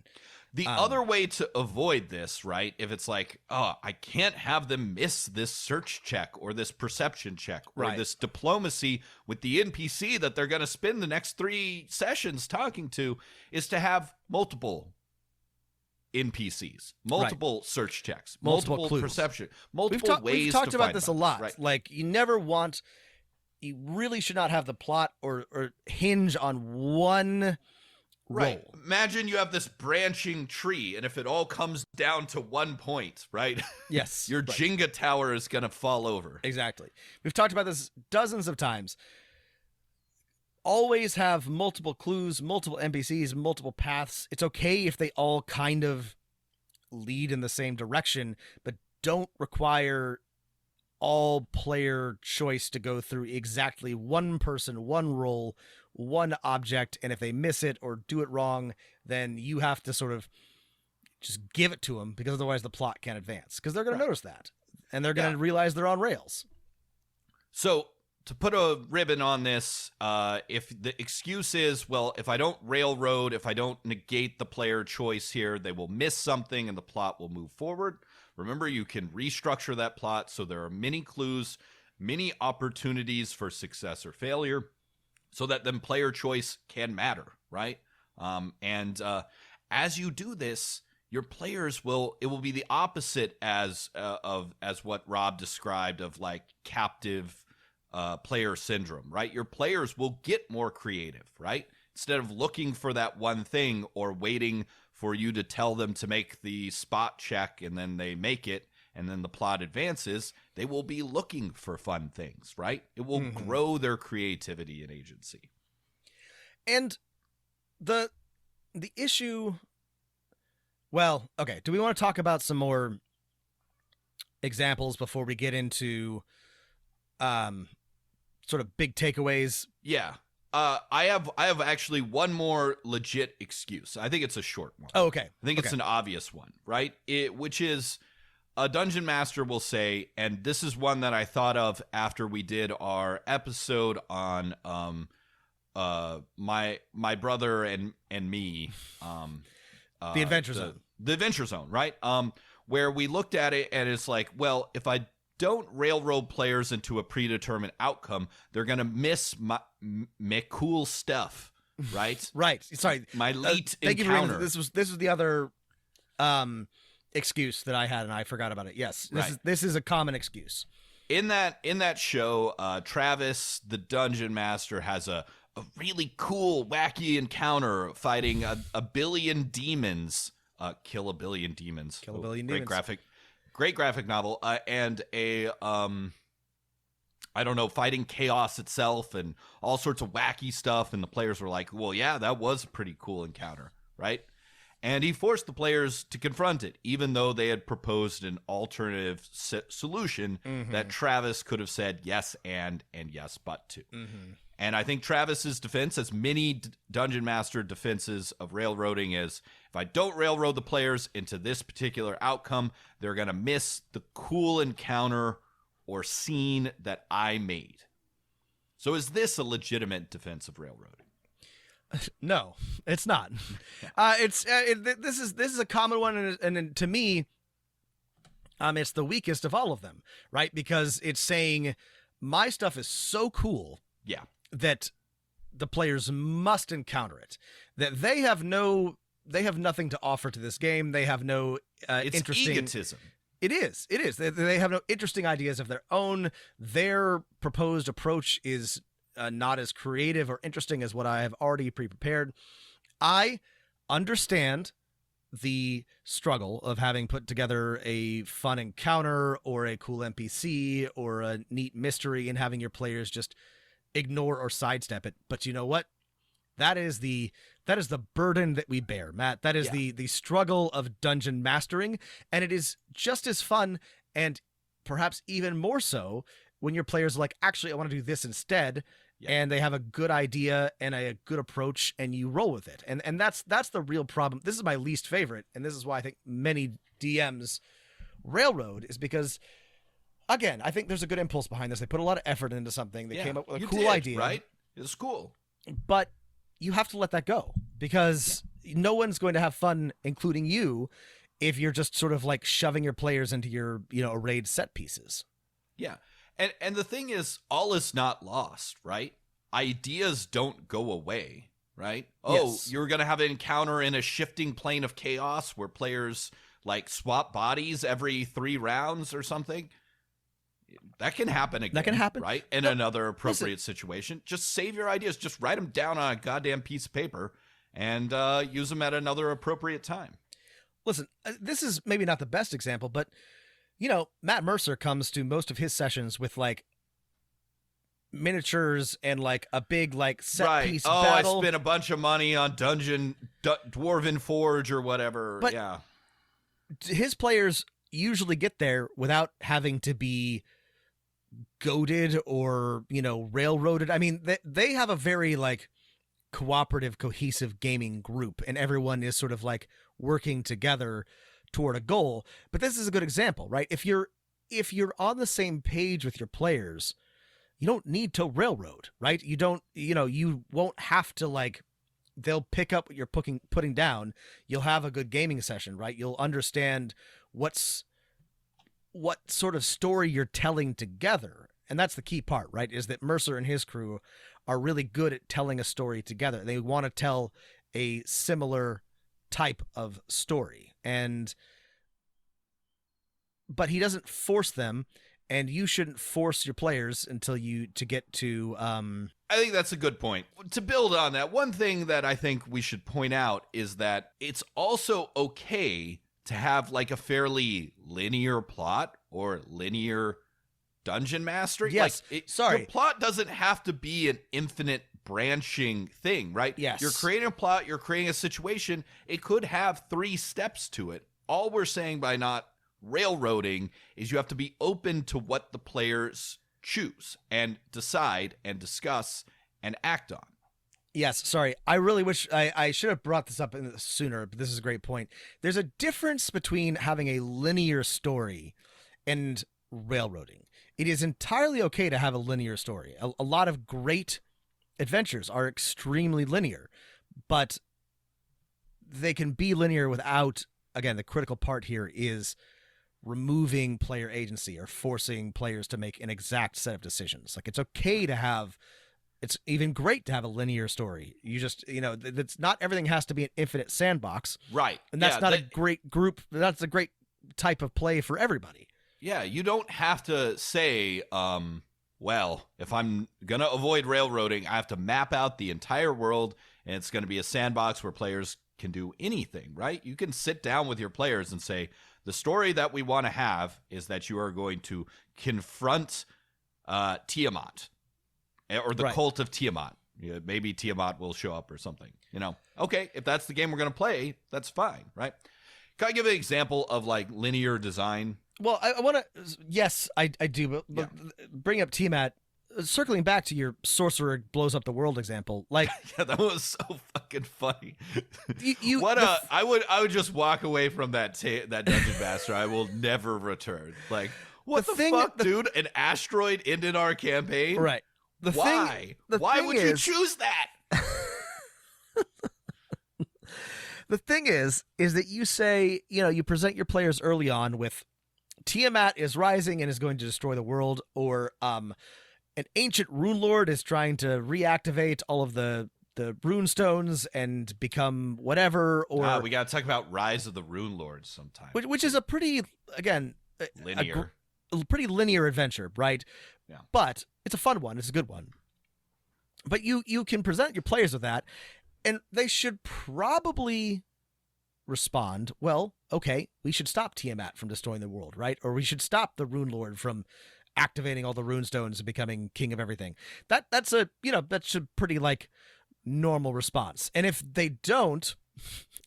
The other way to avoid this, right, if it's like, oh, I can't have them miss this search check or this perception check or this diplomacy with the NPC that they're going to spend the next 3 sessions talking to, is to have multiple NPCs, multiple search checks, multiple clues. Perception, multiple ways to We've talked about find this bugs, a lot. right? Like, you really should not have the plot or hinge on one Right. roll. Imagine you have this branching tree, and if it all comes down to one point, right? Yes. Your Jenga tower is going to fall over. Exactly. We've talked about this dozens of times. Always have multiple clues, multiple NPCs, multiple paths. It's okay if they all kind of lead in the same direction, but don't require all player choice to go through exactly one person, one roll, one object, and if they miss it or do it wrong, then you have to sort of just give it to them, because otherwise the plot can't advance, because they're going to notice that, and they're going to realize they're on rails. So, to put a ribbon on this, if the excuse is, well, if I don't railroad, if I don't negate the player choice here, they will miss something and the plot will move forward. Remember, you can restructure that plot so there are many clues, many opportunities for success or failure, so that then player choice can matter, right? As you do this, your players it will be the opposite as what Rob described of like captive player syndrome, right? Your players will get more creative, right? Instead of looking for that one thing or waiting for you to tell them to make the spot check and then they make it and then the plot advances, they will be looking for fun things, right? It will grow their creativity and agency. And the issue, well, okay, do we want to talk about some more examples before we get into sort of big takeaways? Yeah. I have actually one more legit excuse. I think it's a short one. Oh, okay. I think it's an obvious one, right? Which is a dungeon master will say, and this is one that I thought of after we did our episode on my brother and me. the Adventure Zone. The Adventure Zone, right? Where we looked at it and it's like, well, if I don't railroad players into a predetermined outcome, they're going to miss my cool stuff, right? Right. Sorry. My elite thank encounter. You for this was the other excuse that I had, and I forgot about it. Yes. This is a common excuse. In that show, Travis, the Dungeon Master, has a really cool, wacky encounter fighting a billion demons. Kill a Billion Demons. Kill a Billion Demons. Great graphic novel. And I don't know, fighting chaos itself and all sorts of wacky stuff. And the players were like, well, yeah, that was a pretty cool encounter, right? And he forced the players to confront it, even though they had proposed an alternative solution that Travis could have said yes and yes but to. And I think Travis's defense, as many Dungeon Master defenses of railroading, is if I don't railroad the players into this particular outcome, they're going to miss the cool encounter or scene that I made. So is this a legitimate defense of railroading? No, it's not. This is a common one, and to me, it's the weakest of all of them, right? Because it's saying my stuff is so cool, that the players must encounter it. That they have nothing to offer to this game. They have no it's interesting egotism. It is. They have no interesting ideas of their own. Their proposed approach is not as creative or interesting as what I have already pre-prepared. I understand the struggle of having put together a fun encounter or a cool NPC or a neat mystery and having your players just ignore or sidestep it. But you know what? That is the burden that we bear, Matt. That is the struggle of dungeon mastering, and it is just as fun and perhaps even more so when your players are like, actually, I want to do this instead, and they have a good idea and a good approach, and you roll with it. And that's the real problem. This is my least favorite, and this is why I think many DMs railroad, is because, again, I think there's a good impulse behind this. They put a lot of effort into something. They came up with a cool idea. Right? It's cool. But you have to let that go, because no one's going to have fun, including you, if you're just sort of like shoving your players into your, arrayed set pieces. Yeah. And the thing is, all is not lost, right? Ideas don't go away, right? Oh, you're going to have an encounter in a shifting plane of chaos where players like swap bodies every 3 rounds or something. That can happen again. That can happen. Right? In another appropriate situation. Just save your ideas. Just write them down on a goddamn piece of paper and use them at another appropriate time. Listen, this is maybe not the best example, but, Matt Mercer comes to most of his sessions with, like, miniatures and, like, a big, like, set-piece battle. I spent a bunch of money on Dwarven Forge or whatever. But his players usually get there without having to be goaded or, railroaded. I mean, they have a very, like, cooperative, cohesive gaming group, and everyone is sort of, like, working together toward a goal. But this is a good example, right? If you're on the same page with your players, you don't need to railroad, right? You don't, you won't have to, like, they'll pick up what you're putting down. You'll have a good gaming session, right? You'll understand what sort of story you're telling together. And that's the key part, right? Is that Mercer and his crew are really good at telling a story together. They want to tell a similar type of story. But he doesn't force them, and you shouldn't force your players to get to I think that's a good point. To build on that, one thing that I think we should point out is that it's also okay to have like a fairly linear plot or linear dungeon mastery. Yes. The plot doesn't have to be an infinite branching thing, right? Yes. You're creating a plot, you're creating a situation. It could have 3 steps to it. All we're saying by not railroading is you have to be open to what the players choose and decide and discuss and act on. Yes, sorry. I really wish I should have brought this up sooner, but this is a great point. There's a difference between having a linear story and railroading. It is entirely okay to have a linear story. A lot of great adventures are extremely linear, but they can be linear without, again, the critical part here is removing player agency or forcing players to make an exact set of decisions. Like, it's okay to have, it's even great to have a linear story. You just, it's not everything has to be an infinite sandbox. Right. And that's not a great group. That's a great type of play for everybody. Yeah. You don't have to say, well, if I'm going to avoid railroading, I have to map out the entire world, and it's going to be a sandbox where players can do anything, right? You can sit down with your players and say, the story that we want to have is that you are going to confront Tiamat, or the cult of Tiamat. Maybe Tiamat will show up or something. Okay, if that's the game we're going to play, that's fine, right? Can I give an example of like linear design? Well, I want to. Yes, I do. But bring up Tiamat. Circling back to your sorcerer blows up the world example, like yeah, that was so fucking funny. I would just walk away from that dungeon master. I will never return. Like, what the fuck, dude? An asteroid ended our campaign, right? Why would you choose that? The thing is that you say, you present your players early on with Tiamat is rising and is going to destroy the world, or an ancient rune lord is trying to reactivate all of the rune stones and become whatever. Or we got to talk about Rise of the Rune Lords sometime, which is a pretty, again, linear, a pretty linear adventure, right? Yeah. But it's a fun one. It's a good one. But you can present your players with that, and they should probably respond, well, okay, we should stop Tiamat from destroying the world, right? Or we should stop the rune lord from activating all the rune stones and becoming king of everything. That's a pretty like normal response. And if they don't,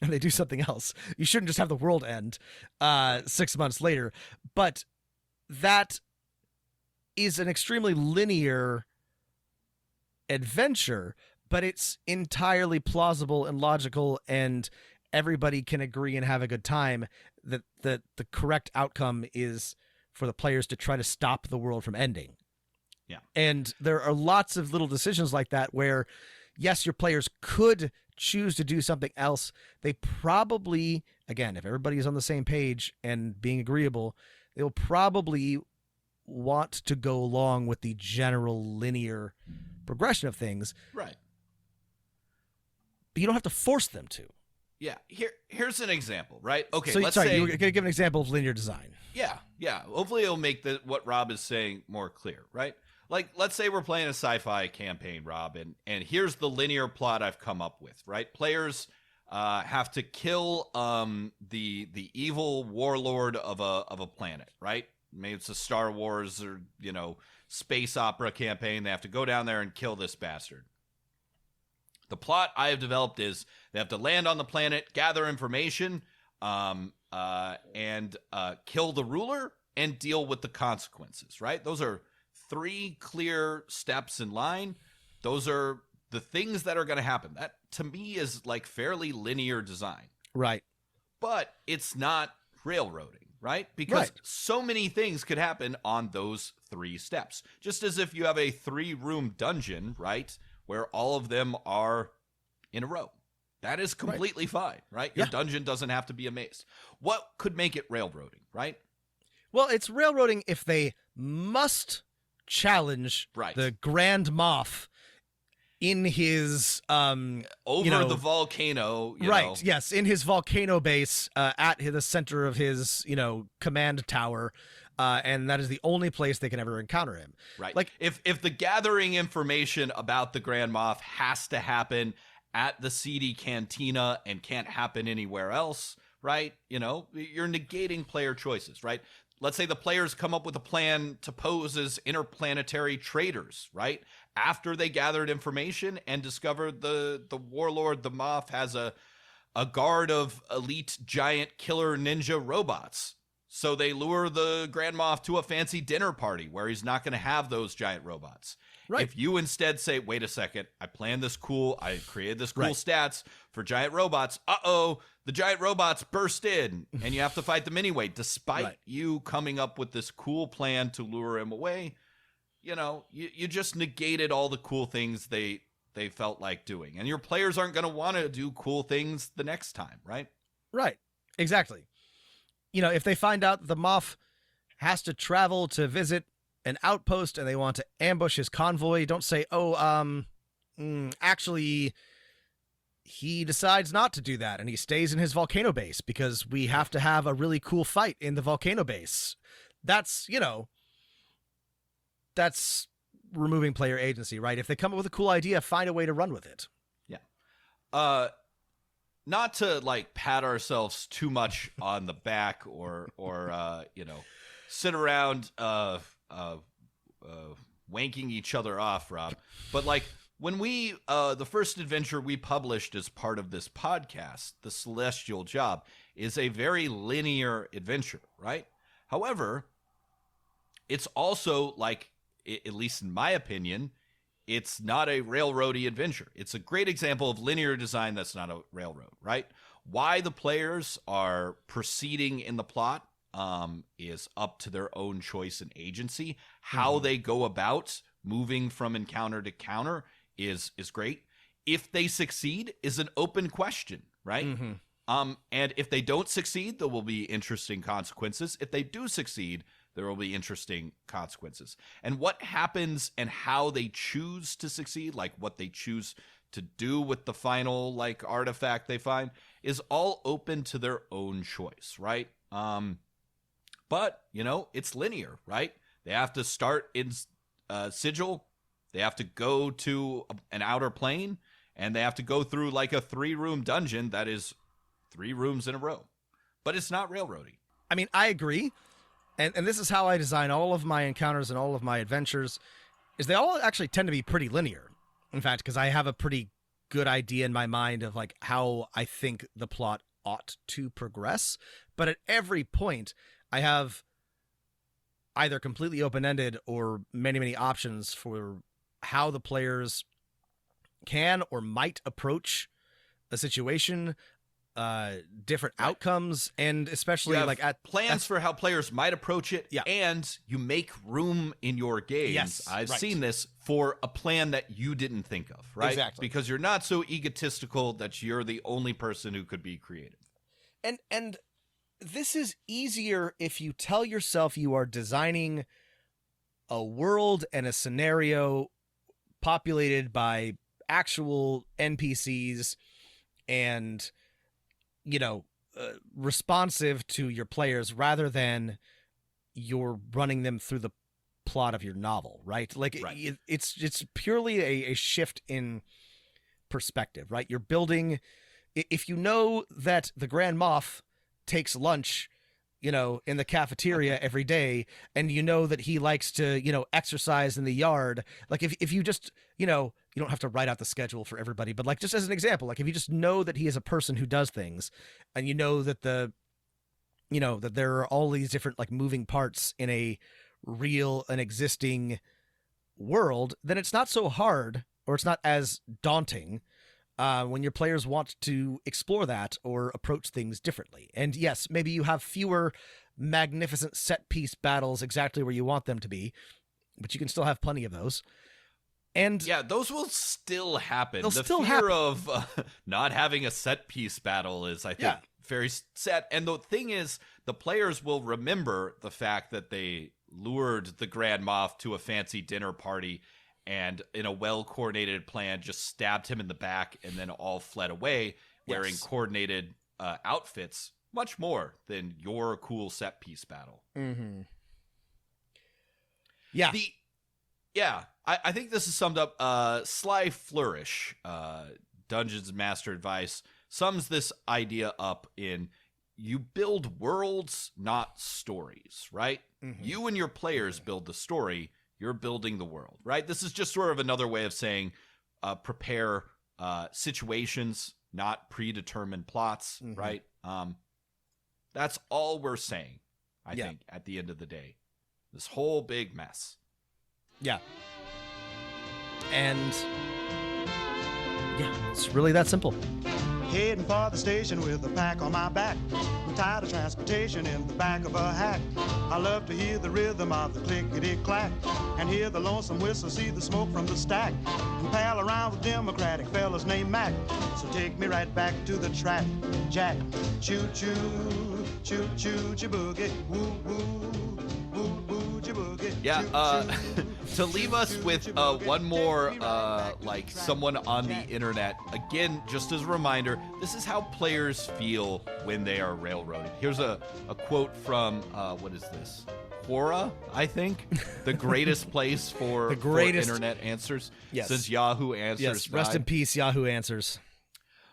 and they do something else, you shouldn't just have the world end 6 months later. But that is an extremely linear adventure, but it's entirely plausible and logical, and everybody can agree and have a good time that the correct outcome is for the players to try to stop the world from ending. Yeah. And there are lots of little decisions like that where, yes, your players could choose to do something else. They probably, again, if everybody is on the same page and being agreeable, they will probably want to go along with the general linear progression of things. Right. But you don't have to force them to. Yeah. Here's an example, right? Okay, so, let's sorry, say... you were going to give an example of linear design. Yeah. Hopefully it'll make what Rob is saying more clear, right? Like, let's say we're playing a sci-fi campaign, Rob, and here's the linear plot I've come up with, right? Players have to kill the evil warlord of a planet, right? Maybe it's a Star Wars or, space opera campaign. They have to go down there and kill this bastard. The plot I have developed is they have to land on the planet, gather information, and kill the ruler and deal with the consequences, right? Those are 3 clear steps in line. Those are the things that are going to happen. That, to me, is like fairly linear design. Right. But it's not railroading, right? Because so many things could happen on those 3 steps. Just as if you have a 3-room dungeon, right, where all of them are in a row. That is completely fine, right? Your dungeon doesn't have to be a maze. What could make it railroading, right? Well, it's railroading if they must challenge the Grand Moff in his over the volcano, right? Yes, in his volcano base at the center of his command tower. And that is the only place they can ever encounter him. Right. Like if the gathering information about the Grand Moff has to happen at the seedy cantina and can't happen anywhere else, right? You're negating player choices, right? Let's say the players come up with a plan to pose as interplanetary traders, right? After they gathered information and discovered the warlord, the Moff, has a guard of elite giant killer ninja robots. So they lure the Grand Moff to a fancy dinner party where he's not going to have those giant robots. Right. If you instead say, wait a second, I planned this cool, I created this cool stats for giant robots. The giant robots burst in and you have to fight them anyway, despite you coming up with this cool plan to lure him away. You just negated all the cool things they they felt like doing. And your players aren't going to want to do cool things the next time, right? Right. Exactly. If they find out the Moff has to travel to visit an outpost and they want to ambush his convoy, don't say, actually, he decides not to do that and he stays in his volcano base because we have to have a really cool fight in the volcano base. That's removing player agency, right? If they come up with a cool idea, find a way to run with it. Yeah. Not to like pat ourselves too much on the back or sit around wanking each other off, Rob. But like when we the first adventure we published as part of this podcast, The Celestial Job, is a very linear adventure, right? However, it's also like, at least in my opinion, it's not a railroady adventure. It's a great example of linear design that's not a railroad, right? Why the players are proceeding in the plot is up to their own choice and agency. How they go about moving from encounter to counter is great. If they succeed is an open question, right? And if they don't succeed, there will be interesting consequences. If they do succeed, there will be interesting consequences. And what happens and how they choose to succeed, like what they choose to do with the final like artifact they find, is all open to their own choice, right? But, it's linear, right? They have to start in Sigil. They have to go to an outer plane, and they have to go through like a 3-room dungeon that is 3 rooms in a row. But it's not railroady. I mean, I agree. And this is how I design all of my encounters and all of my adventures, is they all actually tend to be pretty linear. In fact, because I have a pretty good idea in my mind of like how I think the plot ought to progress. But at every point, I have either completely open-ended or many, many options for how the players can or might approach a situation, different outcomes, and especially like at plans for how players might approach it. Yeah. And you make room in your games. Yes, I've right. seen this for a plan that you didn't think of, right? Exactly. Because you're not so egotistical that you're the only person who could be creative. And this is easier if you tell yourself you are designing a world and a scenario populated by actual NPCs and responsive to your players rather than you're running them through the plot of your novel, right? Like Right. It's purely a shift in perspective, right? You're building, if you know that the Grand Moff takes lunch, in the cafeteria every day, and you know that he likes to, exercise in the yard, like if you just, you don't have to write out the schedule for everybody, but like just as an example, like if you just know that he is a person who does things, and that that there are all these different like moving parts in an existing world, then it's not so hard, or it's not as daunting when your players want to explore that or approach things differently. And yes, maybe you have fewer magnificent set piece battles exactly where you want them to be, but you can still have plenty of those. And yeah, those will still happen. They'll the still fear happen. of not having a set piece battle is, I think, very set. And the thing is, the players will remember the fact that they lured the Grand Moff to a fancy dinner party and in a well-coordinated plan just stabbed him in the back and then all fled away wearing coordinated outfits, much more than your cool set piece battle. Mm-hmm. Yeah. I think this is summed up. Sly Flourish, Dungeons Master Advice, sums this idea up in: you build worlds, not stories, right? Mm-hmm. You and your players build the story. You're building the world, right? This is just sort of another way of saying prepare situations, not predetermined plots, right? That's all we're saying, I think, at the end of the day. This whole big mess. Yeah. And yeah, it's really that simple. Heading for the station with a pack on my back. I'm tired of transportation in the back of a hack. I love to hear the rhythm of the clickety-clack and hear the lonesome whistle, see the smoke from the stack, and pal around with Democratic fellas named Mac. So take me right back to the track, Jack. Choo-choo, choo-choo, choo-boogie, woo-woo, woo-woo, choo-boogie. Yeah, to leave us with one more, like someone on the internet, again, just as a reminder, this is how players feel when they are railroaded. Here's a quote from, what is this? Quora, I think, the greatest place for, for internet answers since Yahoo Answers. Yes, rest in peace, Yahoo Answers.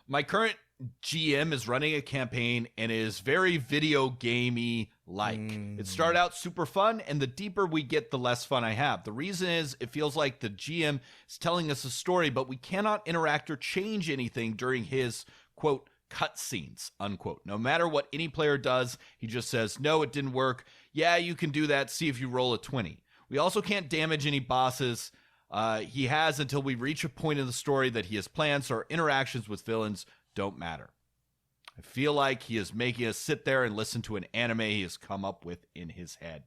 My current GM is running a campaign and is very video gamey like. It started out super fun, and the deeper we get, the less fun I have. The reason is it feels like the GM is telling us a story, but we cannot interact or change anything during his, quote, cutscenes, unquote. No matter what any player does, he just says, no, it didn't work. Yeah, you can do that. See if you roll a 20. We also can't damage any bosses. He has until we reach a point in the story that he has planned, so our interactions with villains don't matter. I feel like he is making us sit there and listen to an anime he has come up with in his head.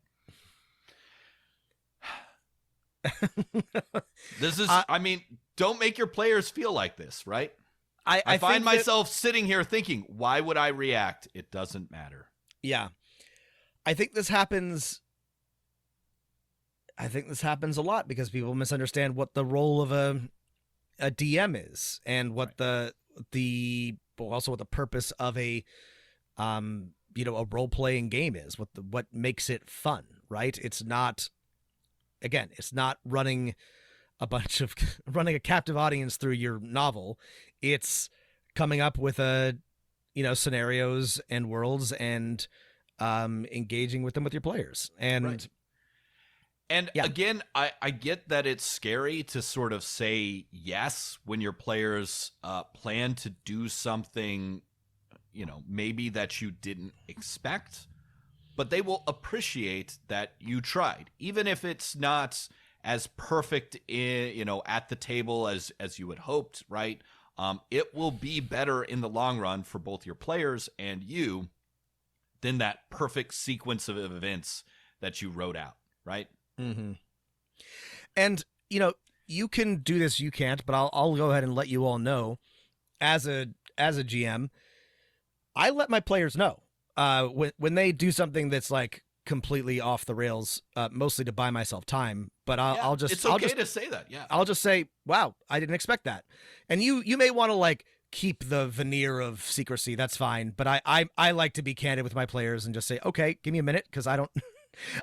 This is, I mean, don't make your players feel like this, right? I find myself sitting here thinking, why would I react? It doesn't matter. Yeah. I think this happens a lot because people misunderstand what the role of a DM is and what also what the purpose of a a role-playing game is, what makes it fun, right? It's not running a captive audience through your novel. It's coming up with scenarios and worlds and engaging with them with your players. And right. And again, I get that it's scary to sort of say yes when your players plan to do something, maybe that you didn't expect, but they will appreciate that you tried, even if it's not as perfect at the table as you had hoped, right? It will be better in the long run for both your players and you than that perfect sequence of events that you wrote out, right? Mm-hmm. And you can do this, you can't, but I'll go ahead and let you all know. As a GM, I let my players know when they do something that's like completely off the rails, mostly to buy myself time. But I'll just to say that. Yeah, I'll just say, wow, I didn't expect that. And you may want to like keep the veneer of secrecy. That's fine. But I like to be candid with my players and just say, okay, give me a minute because I don't.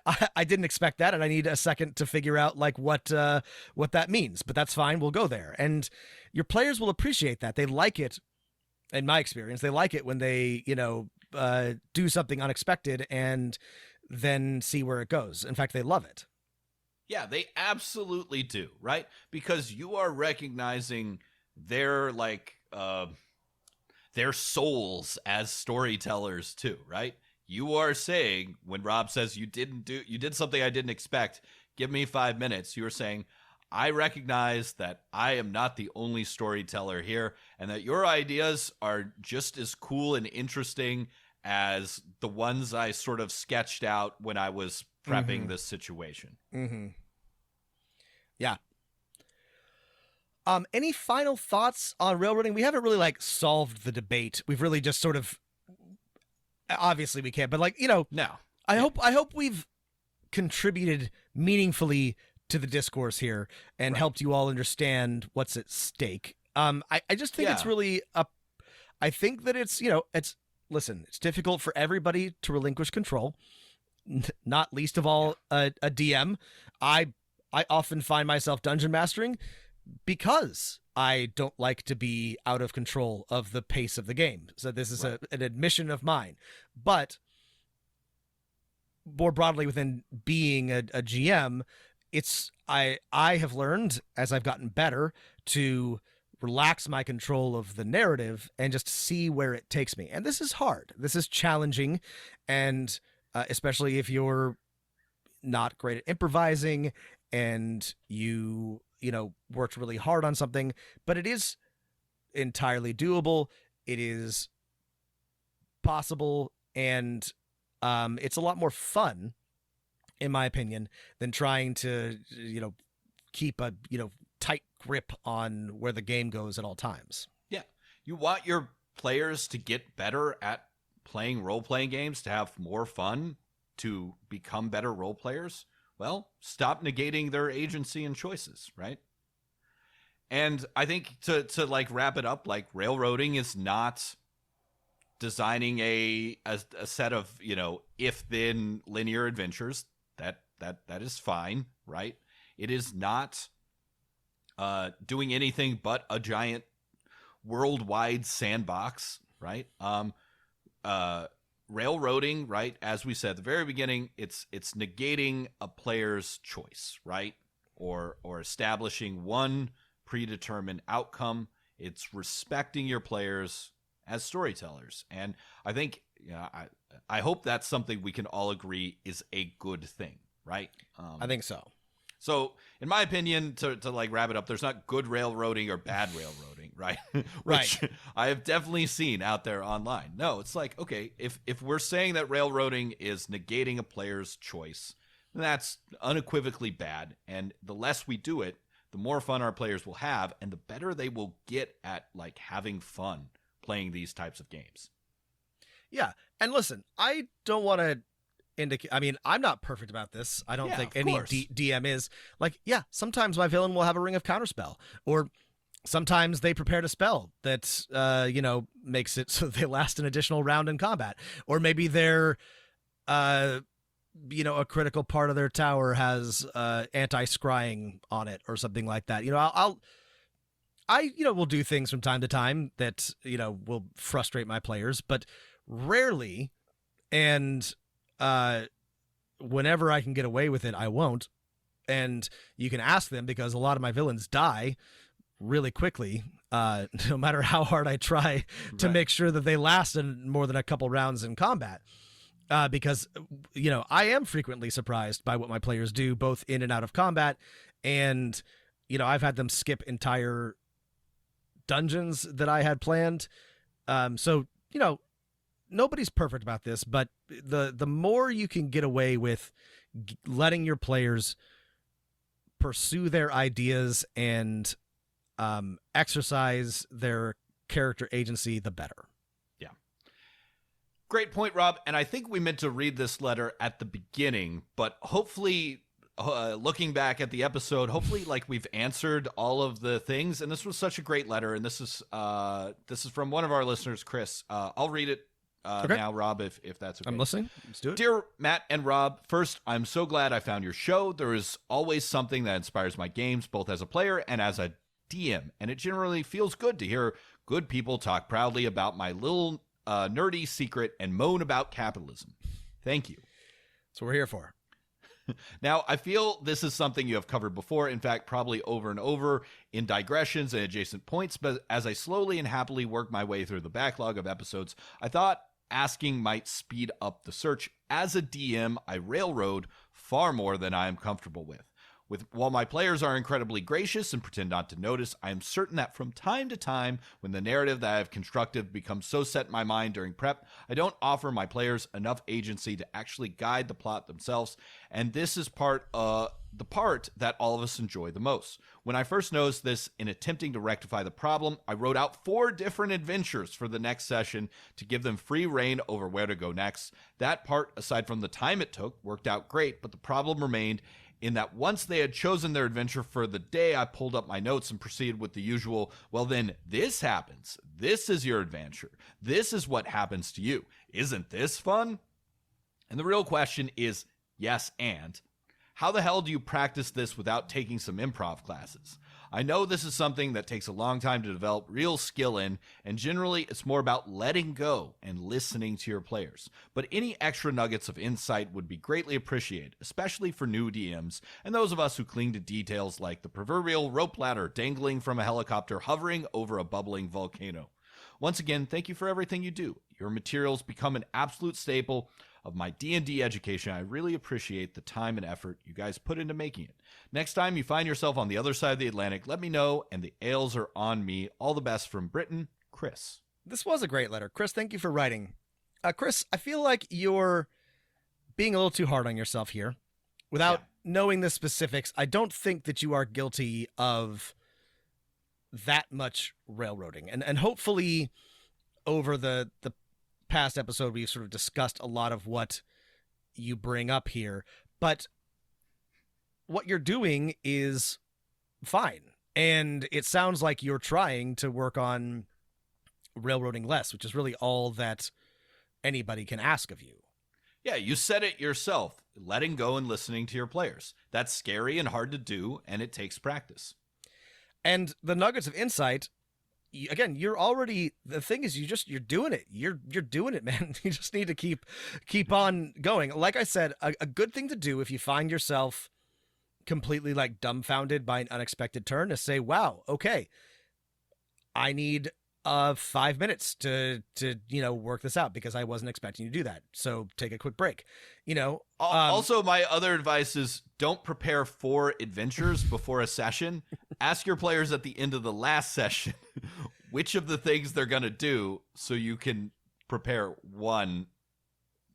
I didn't expect that, and I need a second to figure out like what that means. But that's fine. We'll go there, and your players will appreciate that. They like it. In my experience, they like it when they do something unexpected and then see where it goes. In fact, they love it. Yeah, they absolutely do, right? Because you are recognizing their their souls as storytellers too, right? You are saying, when Rob says you did something I didn't expect, give me 5 minutes, you are saying, I recognize that I am not the only storyteller here and that your ideas are just as cool and interesting as the ones I sort of sketched out when I was prepping this situation. Mm-hmm. Yeah. Any final thoughts on railroading? We haven't really solved the debate. We've really just sort of, obviously we can't, but no. I hope we've contributed meaningfully to the discourse here and helped you all understand what's at stake. I just think it's really I think that it's it's difficult for everybody to relinquish control, not least of all a DM. I often find myself dungeon mastering because I don't like to be out of control of the pace of the game. So this is an admission of mine. But more broadly within being a GM, I have learned as I've gotten better to relax my control of the narrative and just see where it takes me. And this is hard. This is challenging. And especially if you're not great at improvising and you worked really hard on something, but it is entirely doable. it is possible, and it's a lot more fun, in my opinion, than trying to, keep a, tight grip on where the game goes at all times. Yeah. You want your players to get better at playing role-playing games, to have more fun, to become better role players. Well, stop negating their agency and choices, right? And I think to like wrap it up, like railroading is not designing a set of, if then linear adventures. That is fine, right? It is not doing anything but a giant worldwide sandbox, right? Railroading, right? As we said at the very beginning, it's negating a player's choice, right? Or establishing one predetermined outcome. It's respecting your players as storytellers, and I think, I hope that's something we can all agree is a good thing, right? I think so. So, in my opinion, to like wrap it up, there's not good railroading or bad railroading, right? Right. Which I have definitely seen out there online. No, it's like, okay, if we're saying that railroading is negating a player's choice, then that's unequivocally bad. And the less we do it, the more fun our players will have, and the better they will get at like having fun playing these types of games. Yeah, and listen, I don't want to indicate. I mean, I'm not perfect about this. I don't think any DM is. Like, yeah, sometimes my villain will have a ring of counterspell, or sometimes they prepared a spell that makes it so they last an additional round in combat, or maybe they're a critical part of their tower has anti-scrying on it or something like that. I will do things from time to time that will frustrate my players, but rarely, and whenever I can get away with it, I won't. And you can ask them, because a lot of my villains die really quickly, no matter how hard I try to make sure that they last in more than a couple rounds in combat. Because, I am frequently surprised by what my players do, both in and out of combat. And, I've had them skip entire dungeons that I had planned. So, nobody's perfect about this, but the more you can get away with letting your players pursue their ideas and exercise their character agency, the better. Yeah. Great point, Rob. And I think we meant to read this letter at the beginning, but hopefully, looking back at the episode, hopefully like we've answered all of the things. And this was such a great letter. And this is from one of our listeners, Chris. I'll read it now, Rob, if that's okay. I'm listening. Let's do it. Dear Matt and Rob, first, I'm so glad I found your show. There is always something that inspires my games, both as a player and as a DM. And it generally feels good to hear good people talk proudly about my little nerdy secret and moan about capitalism. Thank you. That's what we're here for. Now, I feel this is something you have covered before, in fact, probably over and over in digressions and adjacent points, but as I slowly and happily work my way through the backlog of episodes, I thought asking might speed up the search. As a DM, I railroad far more than I am comfortable with. While my players are incredibly gracious and pretend not to notice, I am certain that from time to time, when the narrative that I have constructed becomes so set in my mind during prep, I don't offer my players enough agency to actually guide the plot themselves, and this is the part that all of us enjoy the most. When I first noticed this, in attempting to rectify the problem, I wrote out 4 different adventures for the next session to give them free reign over where to go next. That part, aside from the time it took, worked out great, but the problem remained in that once they had chosen their adventure for the day, I pulled up my notes and proceeded with the usual, well then, this happens. This is your adventure. This is what happens to you. Isn't this fun? And the real question is, yes, and how the hell do you practice this without taking some improv classes? I know this is something that takes a long time to develop real skill in, and generally it's more about letting go and listening to your players. But any extra nuggets of insight would be greatly appreciated, especially for new DMs and those of us who cling to details like the proverbial rope ladder dangling from a helicopter hovering over a bubbling volcano. Once again, thank you for everything you do. Your materials become an absolute staple of my D&D education. I really appreciate the time and effort you guys put into making it. Next time you find yourself on the other side of the Atlantic, let me know, and the ales are on me. All the best from Britain, Chris. This was a great letter. Chris, thank you for writing. Chris, I feel like you're being a little too hard on yourself here. Without knowing the specifics, I don't think that you are guilty of that much railroading. And hopefully over the past episode, we've sort of discussed a lot of what you bring up here. But what you're doing is fine. And it sounds like you're trying to work on railroading less, which is really all that anybody can ask of you. Yeah, you said it yourself, letting go and listening to your players. That's scary and hard to do, and it takes practice. And the nuggets of insight, again, you're already, the thing is, you're doing it. You're doing it, man. You just need to keep on going. Like I said, a good thing to do if you find yourself completely like dumbfounded by an unexpected turn is say, wow, okay, I need 5 minutes to work this out because I wasn't expecting you to do that. So take a quick break. Also, my other advice is don't prepare 4 adventures before a session. Ask your players at the end of the last session which of the things they're going to do so you can prepare one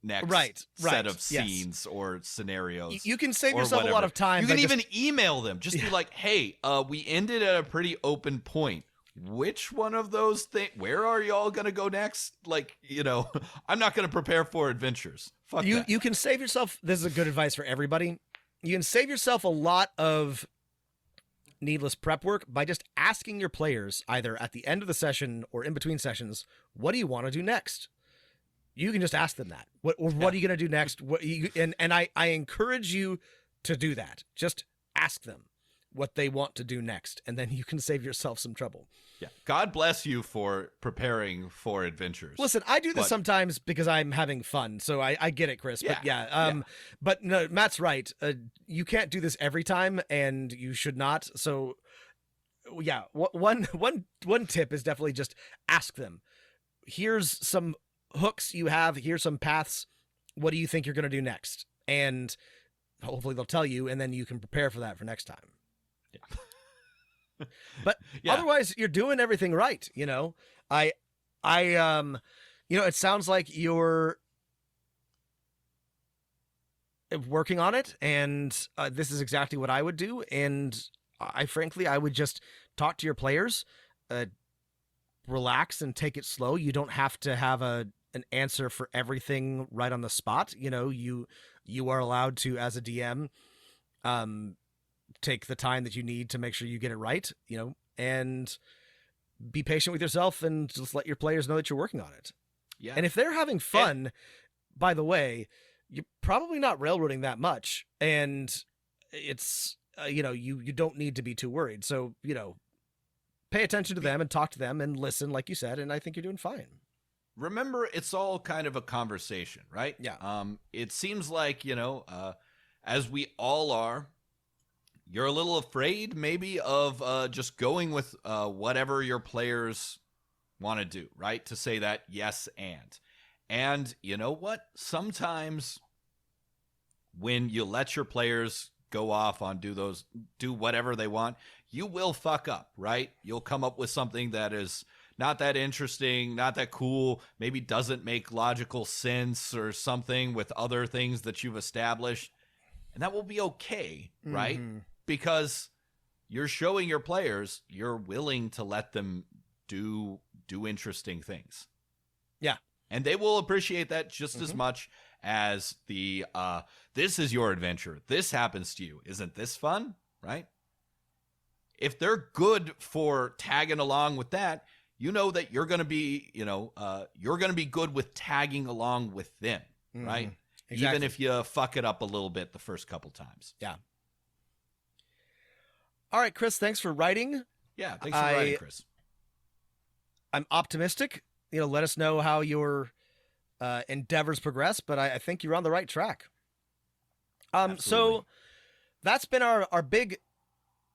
next set of scenes or scenarios. You can save yourself a lot of time. You can even email them. Just be like, hey, we ended at a pretty open point. Which one of those things, where are y'all going to go next? I'm not going to prepare 4 adventures. Fuck that. You can save yourself, this is a good advice for everybody. You can save yourself a lot of needless prep work by just asking your players either at the end of the session or in between sessions, what do you want to do next? You can just ask them that. What are you going to do next? I encourage you to do that. Just ask them what they want to do next, and then you can save yourself some trouble. Yeah. God bless you for preparing 4 adventures. Listen, I do this sometimes because I'm having fun, so I get it, Chris. But but no, Matt's right. You can't do this every time, and you should not. So yeah, one tip is definitely just ask them. Here's some hooks you have. Here's some paths. What do you think you're going to do next? And hopefully they'll tell you, and then you can prepare for that for next time. Yeah. But otherwise you're doing everything right. It sounds like you're working on it, and this is exactly what I would do. And I would just talk to your players, relax and take it slow. You don't have to have an answer for everything right on the spot. You are allowed to, as a DM, take the time that you need to make sure you get it right, and be patient with yourself and just let your players know that you're working on it. Yeah. And if they're having fun, by the way, you're probably not railroading that much, and it's, you don't need to be too worried. So, pay attention to them and talk to them and listen, like you said, and I think you're doing fine. Remember, it's all kind of a conversation, right? Yeah. It seems like, as we all are, you're a little afraid maybe of just going with whatever your players want to do, right? To say that yes and you know what? Sometimes when you let your players go off on do whatever they want, you will fuck up, right? You'll come up with something that is not that interesting, not that cool, maybe doesn't make logical sense or something with other things that you've established. And that will be okay, right? Mm-hmm. Because you're showing your players you're willing to let them do interesting things. Yeah. And they will appreciate that just as much as the this is your adventure. This happens to you. Isn't this fun? Right? If they're good for tagging along with that, that you're going to be, you're going to be good with tagging along with them, right? Exactly. Even if you fuck it up a little bit the first couple times. Yeah. All right, Chris, thanks for writing. Yeah, thanks for writing, Chris. I'm optimistic. Let us know how your endeavors progress, but I think you're on the right track. So that's been our big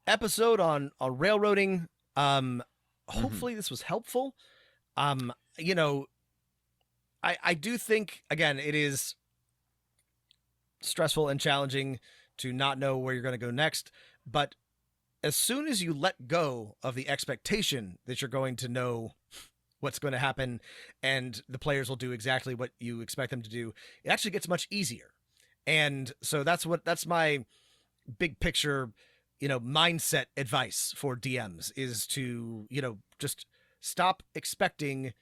episode on railroading. Hopefully this was helpful. I do think, again, it is stressful and challenging to not know where you're going to go next, but as soon as you let go of the expectation that you're going to know what's going to happen, and the players will do exactly what you expect them to do, it actually gets much easier. And so that's my big picture, mindset advice for DMs is to, just stop expecting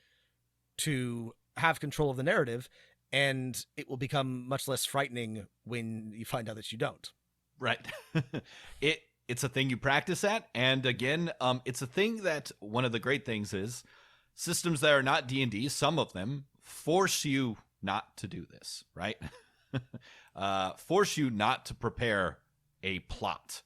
to have control of the narrative, and it will become much less frightening when you find out that you don't. Right. It's a thing you practice at. And again, it's a thing that one of the great things is systems that are not D&D, some of them force you not to do this, right? Force you not to prepare a plot,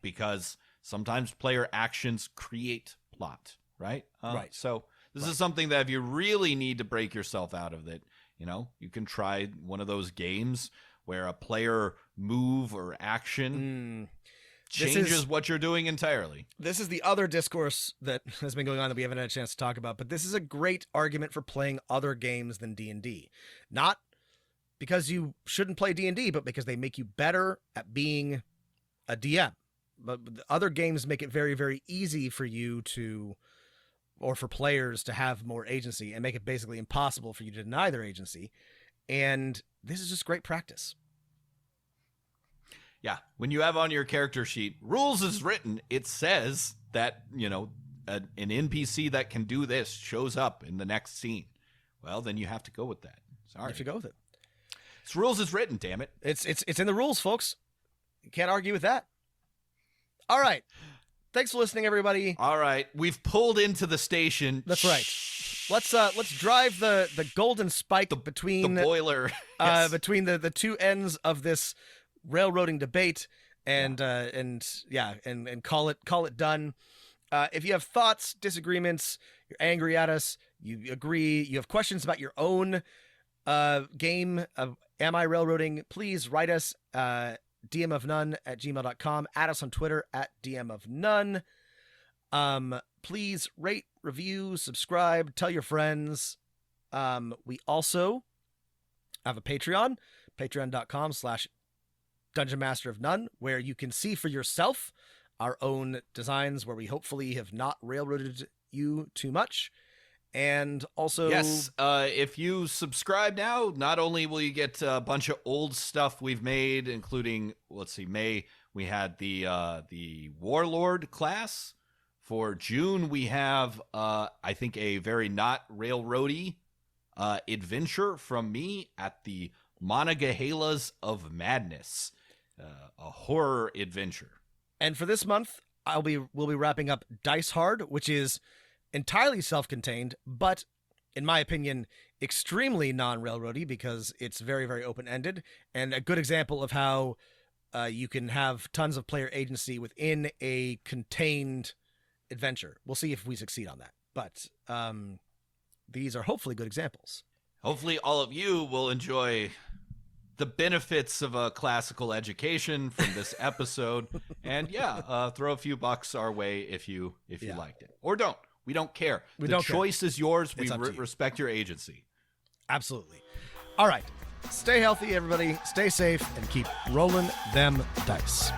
because sometimes player actions create plot, right? Right. So this is something that if you really need to break yourself out of it, you can try one of those games where a player move or action changes what you're doing entirely. This is the other discourse that has been going on that we haven't had a chance to talk about, but this is a great argument for playing other games than D&D. Not because you shouldn't play D&D, but because they make you better at being a DM. But other games make it very, very easy for you or for players to have more agency, and make it basically impossible for you to deny their agency. And this is just great practice. Yeah. When you have on your character sheet, rules is written, it says that, an NPC that can do this shows up in the next scene. Well, then you have to go with that. Sorry. You have to go with it. It's rules is written, damn it. It's in the rules, folks. You can't argue with that. All right. Thanks for listening, everybody. All right. We've pulled into the station. That's right. Let's drive the golden spike between the boiler. Yes. Between the two ends of this railroading debate, and call it done. If you have thoughts, disagreements, you're angry at us, you agree, you have questions about your own game of Am I Railroading, please write us dmofnone@gmail.com. Add us on Twitter @dmofnone. Please rate, review, subscribe, tell your friends. We also have a Patreon, patreon.com/Dungeon Master of None, where you can see for yourself our own designs, where we hopefully have not railroaded you too much. And also, yes, if you subscribe now, not only will you get a bunch of old stuff we've made, including, May we had the Warlord class. For June, we have, I think, a very not railroady adventure from me at the Monongahela's of Madness, a horror adventure. And for this month, we'll be wrapping up Dice Hard, which is entirely self-contained, but in my opinion, extremely non-railroady because it's very, very open-ended, and a good example of how you can have tons of player agency within a contained adventure. We'll see if we succeed on that, but these are hopefully good examples. Hopefully all of you will enjoy the benefits of a classical education from this episode, and throw a few bucks our way if you liked it, or don't. We don't care. The choice is yours. We respect your agency. Absolutely. All right. Stay healthy, everybody. Stay safe, and keep rolling them dice.